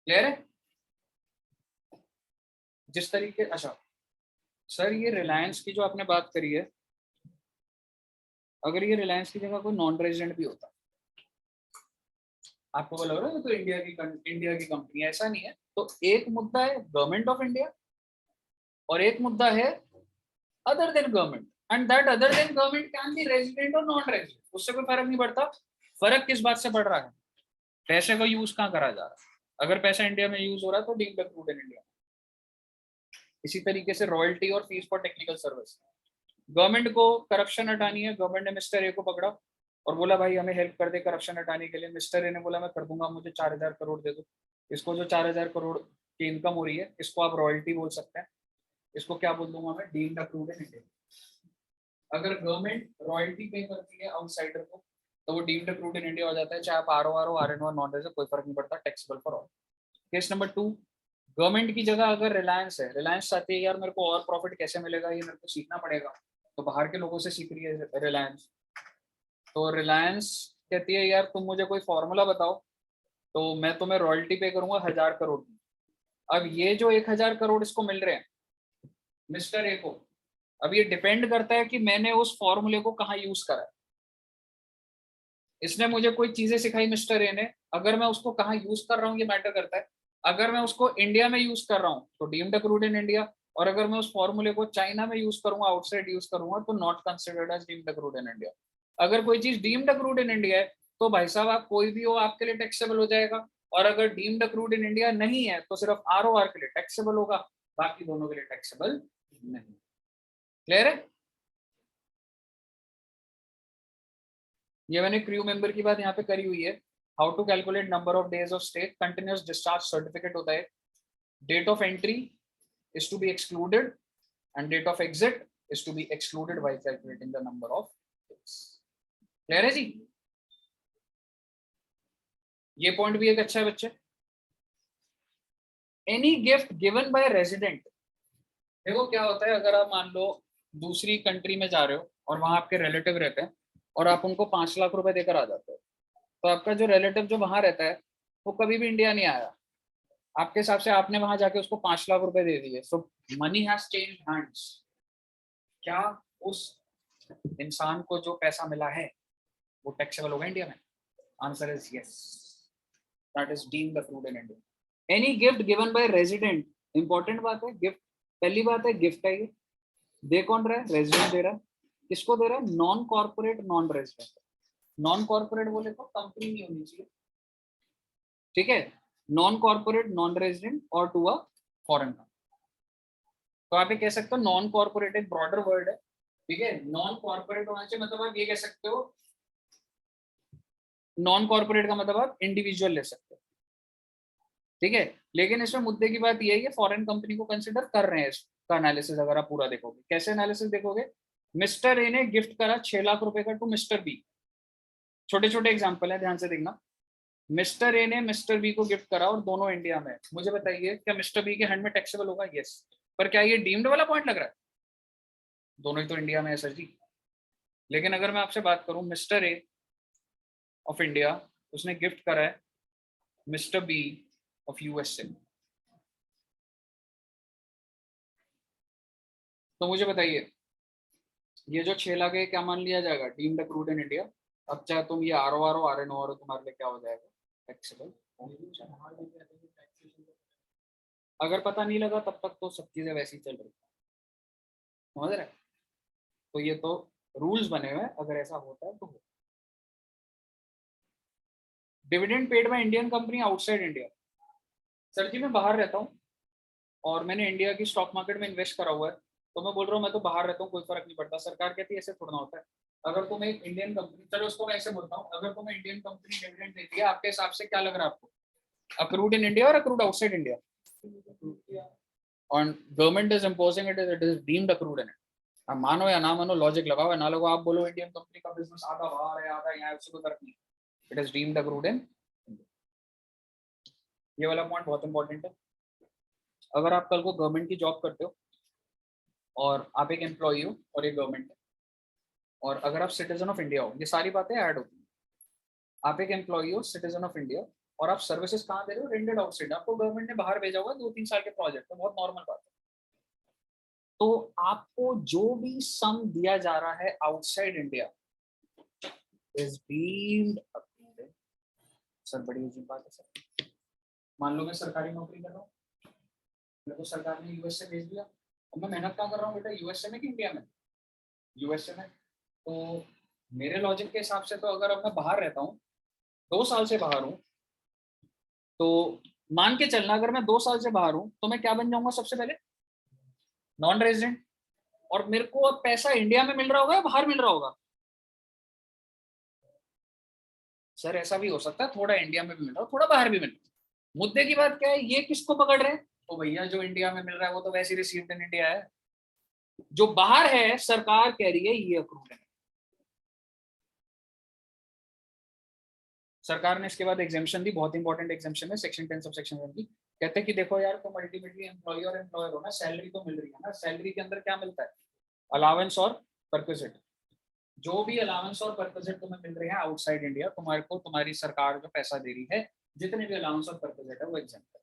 क्लियर है? जिस तरीके, अच्छा सर ये रिलायंस की जो आपने बात करी है, अगर ये रिलायंस की जगह कोई नॉन रेजिडेंट भी होता, आपको बोला हो रहा है तो इंडिया की कंपनी, ऐसा नहीं है। तो एक मुद्दा है गवर्नमेंट ऑफ इंडिया और एक मुद्दा है other than government, and that other than government can be resident और नॉन रेजिडेंट, उससे कोई फर्क नहीं पड़ता। फर्क किस बात से पड़ रहा है, पैसे का यूज कहाँ करा जा रहा है। अगर पैसा इंडिया में यूज हो रहा है तो डीम्ड अक्रूड इन इंडिया। इसी तरीके से रॉयल्टी और fees for technical service, government को करप्शन हटानी है, गवर्नमेंट ने मिस्टर ए को पकड़ा और बोला भाई हमें हेल्प कर दे करप्शन हटाने के लिए। मिस्टर ए ने बोला मैं कर दूंगा, मुझे 4,000 करोड़ दे दो। इसको जो 4,000 करोड़ की इनकम हो रही है, इसको आप रॉयल्टी बोल सकते हैं। इसको क्या बोल दूंगा मैं, डीम्ड अक्रूड इन इंडिया। अगर गवर्नमेंट रॉयल्टी पे करती है आउटसाइडर को तो वो डीम्ड अक्रूड इन इंडिया हो जाता है, चाहे आप आरओआर हो, आरएनओ, नॉन रेजिडेंट, कोई फर्क नहीं पड़ता, taxable for all. Case number 2, government की जगह अगर रिलायंस है, रिलायंस चाहती है यार मेरे को और प्रॉफिट कैसे मिलेगा, ये मेरे को सीखना पड़ेगा, तो बाहर के लोगों से सीख रही है रिलायंस। तो रिलायंस कहती है यार तुम मुझे कोई फॉर्मूला बताओ तो मैं तुम्हें रॉयल्टी पे करूंगा 1,000 करोड़ की। अब ये जो 1,000 करोड़ इसको मिल रहे हैं मिस्टर ए को, अब ये डिपेंड करता है कि मैंने उस फॉर्मूले को कहाँ यूज करा है। इसने मुझे कोई चीजें सिखाई मिस्टर ए ने, अगर मैं उसको कहाँ यूज कर रहा हूँ ये मैटर करता है। अगर मैं उसको इंडिया में यूज कर रहा हूँ तो डीम्ड अक्रूड इन इंडिया, और अगर मैं उस फॉर्मूले को चाइना में यूज करूंगा, आउटसाइड यूज करूंगा, तो not considered as deemed accrued in India. अगर कोई चीज डीम्ड अक्रूड इन इंडिया है तो भाई साहब आप कोई भी हो आपके लिए टैक्सेबल हो जाएगा, और अगर डीम्ड अक्रूड इन इंडिया नहीं है तो सिर्फ आरओआर के लिए टैक्सेबल होगा, बाकी दोनों के लिए टैक्सेबल नहीं। क्लियर है? ये मैंने क्रू मेंबर की बात यहाँ पे करी हुई है। How to calculate number of days of stay, continuous discharge certificate होता है, date of entry is to be excluded and date of exit is to be excluded while calculating the number of days. Clear है जी? ये point भी एक अच्छा है बच्चे। Any gift given by resident, देखो क्या होता है, अगर आप मान लो दूसरी कंट्री में जा रहे हो और वहां आपके रिलेटिव रहते हैं और आप उनको 5 लाख रुपए देकर आ जाते हो, तो आपका जो रिलेटिव जो वहां रहता है वो कभी भी इंडिया नहीं आया, आपके हिसाब से आपने वहां जाके उसको 5 लाख रुपए दे दिए, सो मनी हैज चेंज्ड हैंड्स। क्या उस इंसान को जो पैसा मिला है वो टैक्सेबल होगा इंडिया में? Answer is yes, that is deemed accrued in India. Any gift given by resident, important बात है गिफ्ट, पहली बात है गिफ्ट है, ये दे कौन रहा है, रेजिडेंट दे रहा है। किसको दे रहा है? Non corporate non resident. Non corporate बोले तो कंपनी नहीं होनी चाहिए, ठीक है, नॉन कॉर्पोरेट नॉन रेजिडेंट और टू अ फॉरेन कंपनी। तो आप ये कह सकते हो नॉन कॉर्पोरेट एक ब्रॉडर वर्ड है, ठीक है, नॉन कॉर्पोरेट होना चाहिए, मतलब आप ये कह सकते हो नॉन कॉर्पोरेट का मतलब आप इंडिविजुअल ले सकते हो, ठीक है। लेकिन इसमें मुद्दे की बात ये है फॉरेन कंपनी को कंसिडर कर रहे हैं। इसका एनालिसिस अगर आप पूरा देखोगे, कैसे एनालिसिस देखोगे, मिस्टर ए ने गिफ्ट करा 6 लाख रुपए का टू मिस्टर बी, छोटे छोटे एग्जांपल है ध्यान से देखना। मिस्टर ए ने मिस्टर बी को गिफ्ट करा और दोनों इंडिया में, मुझे बताइए क्या मिस्टर बी के हैंड में टैक्सेबल होगा? यस। पर क्या ये डीम्ड वाला पॉइंट लग रहा है? दोनों ही तो इंडिया में है सर जी। लेकिन अगर मैं आपसे बात करूं मिस्टर ए ऑफ इंडिया, उसने गिफ्ट करा है मिस्टर बी ऑफ यूएसए, तो मुझे बताइए ये जो 6 लाख है क्या मान लिया जाएगा डीम्ड अक्रूड इन इंडिया? अब चाहे तुम ये आरओआर हो आरएनओ हो, तुम्हारे लिए क्या हो जाएगा? टैक्सेबल। अगर पता नहीं लगा तब तक तो सब चीजें वैसी चल रही, समझ रहे? तो ये तो रूल्स बने हुए हैं, अगर ऐसा होता है तो हो। Dividend paid by Indian company outside India, sir ji मैं बाहर रहता हूँ और मैंने इंडिया की स्टॉक मार्केट में इन्वेस्ट करा हुआ है, तो मैं बोल रहा हूँ मैं तो बाहर रहता हूँ, कोई फर्क नहीं पड़ता। सरकार कहती है ऐसे थोड़ा ना होता है। अगर तुम एक इंडियन कंपनी, चलो उसको मैं ऐसे बोलता हूँ, अगर तुम्हें इंडियन कंपनी डिविडेंड देती है, आपके हिसाब से क्या लग रहा है आपको, अक्रूड इन इंडिया और अक्रूड आउटसाइड इंडिया? और government is imposing it, it is deemed accrued in it. आप मानो या ना मानो, लॉजिक लगाओ या ना लगाओ, आप बोलो इंडियन कंपनी का बिजनेस आधा बाहर है आधा यहाँ है, उससे कोई फर्क नहीं, इट इज डीम्ड अक्रूड इन। ये वाला पॉइंट बहुत इंपॉर्टेंट है। अगर आप कल को गवर्नमेंट की जॉब करते हो और आप एक एम्प्लॉई हो और एक गवर्नमेंट है, और अगर आप सिटीजन ऑफ इंडिया हो, ये सारी बातें ऐड होती हैं। आप एक एम्प्लॉई हो, सिटीजन ऑफ इंडिया, और आप सर्विसेज कहाँ दे रहे हो, रेंडेड आउटसाइड। आपको गवर्नमेंट ने बाहर भेजा हुआ 2-3 साल के प्रोजेक्ट, तो बहुत नॉर्मल बात है। तो आपको जो भी सम दिया जा रहा है outside India is deemed approved. Sir बड़ी अजीब बात है सर। मान लो मैं सरकारी नौकरी कर रहा हूँ, मेरे को सरकार ने यूएसए भेज दिया, और मैं मेहनत कहाँ कर रहा हूँ बेटा, यूएसए में कि इंडिया में? यूएसए में। तो मेरे लॉजिक के हिसाब से तो अगर अब मैं बाहर रहता हूँ, 2 साल से बाहर हूँ, तो मान के चलना अगर मैं 2 साल से बाहर हूँ तो मैं क्या बन जाऊंगा सबसे पहले, नॉन रेजिडेंट। और मेरे को अब पैसा इंडिया में मिल रहा होगा या बाहर मिल रहा होगा? सर ऐसा भी हो सकता है, थोड़ा इंडिया में भी मिल रहा हो, थोड़ा बाहर भी मिल रहा हो। मुद्दे की बात क्या है, ये किसको पकड़ रहे हैं? तो भैया जो इंडिया में मिल रहा है वो तो वैसे ही रिसीव्ड इन इंडिया है, जो बाहर है सरकार कह रही है ये अक्रूड है। सरकार ने इसके बाद एग्जेम्पशन दी, बहुत इंपॉर्टेंट एग्जेम्पशन है, सेक्शन 10 सब सेक्शन 1 की। कहते हैं कि देखो यार, तुम अल्टीमेटली एम्प्लॉय और एम्प्लॉयर हो ना, सैलरी तो मिल रही है ना, सैलरी के अंदर क्या मिलता है, अलावेंस और परक्विजिट। जो भी अलावेंस और परक्विजिट तुम्हें मिल रहे हैं आउटसाइड इंडिया, तुम्हारे को तुम्हारी सरकार जो पैसा दे रही है, जितने भी अलावेंस और परक्विजिट है वो एग्जेम्प्ट है।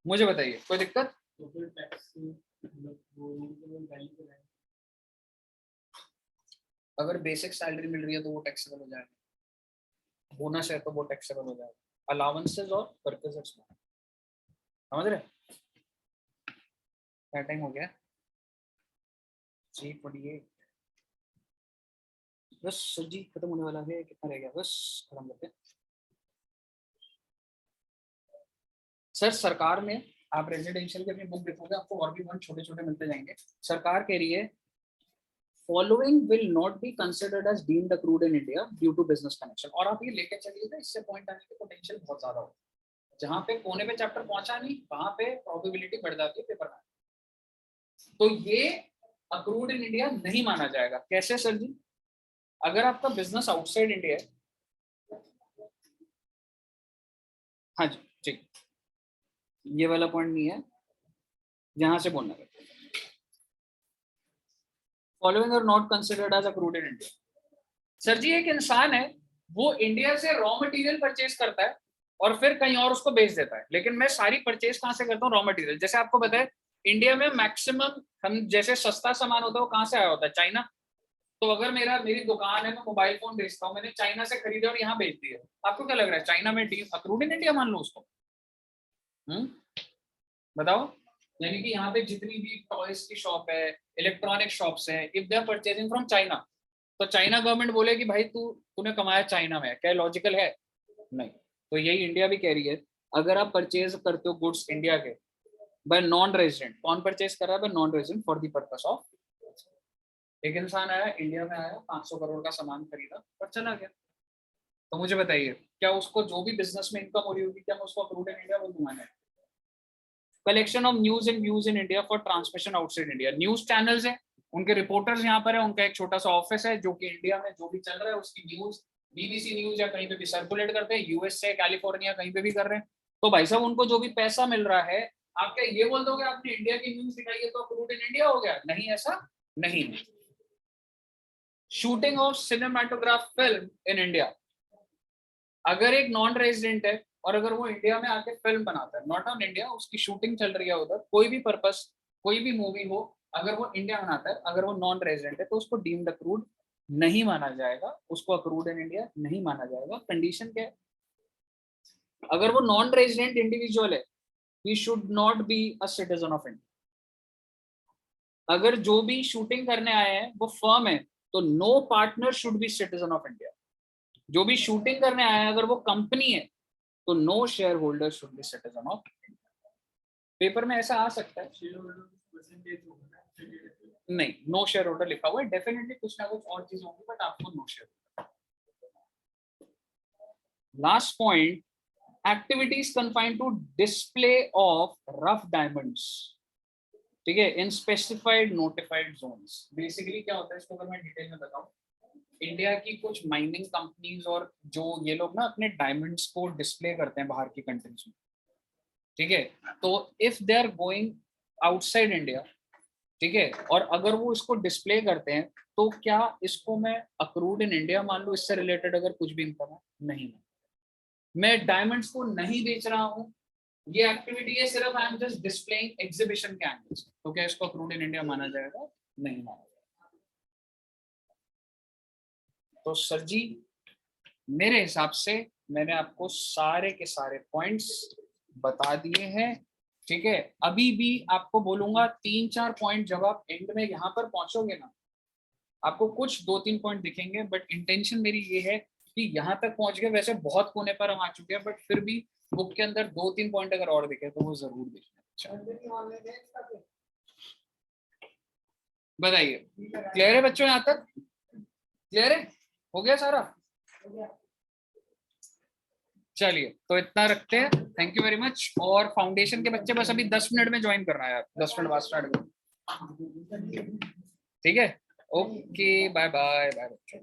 मुझे बताइए कोई दिक्कत? तो फिर टैक्स मतलब वो वैल्यू पे है। अगर बेसिक सैलरी मिल रही है तो वो टैक्सेबल हो जाएगा, बोनस है तो वो टैक्सेबल हो जाएगा, अलावेंसेस और परक्विजिट्स में। समझ रहे? क्या टाइम हो गया? 3:28। बस सर जी खत्म होने वाला है, कितना रह गया, बस खत्म करते हैं। सर सरकार ने, आप रेजिडेंशियल की अपनी बुक देखोगे आपको और भी बहुत छोटे छोटे मिलते जाएंगे। सरकार कह रही है following will not be considered as deemed accrued in India due to business connection. और आप ये लेके चलिएगा, इससे पॉइंट आने की पोटेंशियल बहुत ज्यादा होता है। जहां पे कोने पे चैप्टर पहुंचा नहीं, वहां पे प्रोबेबिलिटी बढ़ जाती है पेपर में। तो ये अक्रूड इन इंडिया नहीं माना जाएगा। कैसे सर जी? अगर आपका बिजनेस आउटसाइड इंडिया है, हाँ जी ठीक, ये वाला पॉइंट नहीं है, यहां से बोलना है following are not considered as accrued in India. Sir ji एक इंसान है, वो इंडिया से रॉ मटेरियल परचेज करता है और फिर कहीं और उसको बेच देता है, लेकिन मैं सारी परचेज कहां से करता हूँ, रॉ मटेरियल। जैसे आपको पता है इंडिया में मैक्सिमम हम जैसे सस्ता सामान होता है वो कहां से आया होता है, चाइना। तो अगर मेरी दुकान है, मैं मोबाइल फोन बेचता हूँ, मैंने चाइना से खरीदे और यहाँ बेच दिए, आपको क्या लग रहा है चाइना में अक्रूड इन इंडिया मान लो उसको? बताओ। यानी कि यहाँ पे जितनी भी टॉयज की शॉप है, इलेक्ट्रॉनिक शॉप्स है, if they are purchasing from China, तो चाइना गवर्नमेंट बोले कि भाई तूने कमाया चाइना में, क्या लॉजिकल है? नहीं। तो यही इंडिया भी कह रही है, अगर आप परचेज करते हो गुड्स इंडिया के बाय नॉन रेजिडेंट, कौन परचेज कर रहा है, bye non resident for the purpose of. एक इंसान आया इंडिया में, आया 500 करोड़ का सामान खरीदा और चला गया, तो मुझे बताइए क्या उसको जो भी बिजनेस में इनकम हो रही होगी, क्या मैं उसको अक्रूड इन इंडिया बोल दूंगा? Collection of news and views in India for transmission outside India. News channels हैं, उनके रिपोर्टर्स यहाँ पर है, उनका एक छोटा सा ऑफिस है जो कि इंडिया में जो भी चल रहा है उसकी न्यूज, बीबीसी न्यूज या कहीं पे भी सर्कुलेट करते हैं, यूएस से कैलिफोर्निया कहीं पे भी कर रहे हैं। तो भाई साहब उनको जो भी पैसा मिल रहा है, आप क्या ये बोल दोगे आपने इंडिया की न्यूज दिखाई है तो अक्रूड इन इंडिया हो गया? नहीं, ऐसा नहीं। Shooting of cinematograph film in India, अगर एक नॉन रेजिडेंट है और अगर वो इंडिया में आके फिल्म बनाता है, नॉट ऑन इंडिया, उसकी शूटिंग चल रही है उधर, कोई भी पर्पस, कोई भी मूवी हो, अगर वो इंडिया बनाता है, अगर वो नॉन रेजिडेंट है, तो उसको डीम्ड अक्रूड नहीं माना जाएगा, उसको अक्रूड इन इंडिया नहीं माना जाएगा। कंडीशन क्या है? अगर वो नॉन रेजिडेंट इंडिविजुअल है, he should not be a citizen of India. अगर जो भी शूटिंग करने आए हैं वो फर्म है, तो no partner should be citizen of India. जो भी शूटिंग करने आया है अगर वो कंपनी है, तो no share holder should be citizen of India. Paper में ऐसा आ सकता है, नहीं नो शेयर होल्डर लिखा हुआ है, डेफिनेटली कुछ ना कुछ और चीज होंगी, बट आपको no share. Last point, activities confined to display of rough diamonds, ठीक है, in specified notified zones. Basically क्या होता है, इसको अगर मैं डिटेल में बताऊं, इंडिया की कुछ माइनिंग कंपनीज और जो ये लोग ना अपने डायमंड्स को डिस्प्ले करते हैं बाहर की कंट्रीज में, ठीक है, तो if they are going outside India, ठीक है, और अगर वो इसको डिस्प्ले करते हैं तो क्या इसको मैं अक्रूड इन इंडिया मान लूं, इससे रिलेटेड अगर कुछ भी इनकम है? नहीं, मैं डायमंड्स को नहीं बेच रहा हूं, ये एक्टिविटी है सिर्फ I am just displaying exhibition के एंगल से, तो क्या इसको अक्रूड इन इंडिया माना जाएगा? नहीं माना जाएगा। तो सर जी मेरे हिसाब से मैंने आपको सारे के सारे पॉइंट्स बता दिए हैं, ठीक है। अभी भी आपको बोलूंगा 3-4 पॉइंट, जब आप एंड में यहाँ पर पहुंचोगे ना, आपको कुछ 2-3 पॉइंट दिखेंगे, बट इंटेंशन मेरी ये है कि यहाँ तक पहुंच गए, वैसे बहुत कोने पर हम आ चुके हैं, बट फिर भी बुक के अंदर 2-3 पॉइंट अगर और दिखे तो वो जरूर देखना। बताइए, क्लियर है बच्चों? यहाँ तक क्लियर है? हो गया सारा? चलिए तो इतना रखते हैं, थैंक यू वेरी मच। और फाउंडेशन के बच्चे बस अभी 10 मिनट में ज्वाइन करना है, 10 मिनट बाद स्टार्ट करो, ठीक है? ओके, बाय बाय बाय बच्चों।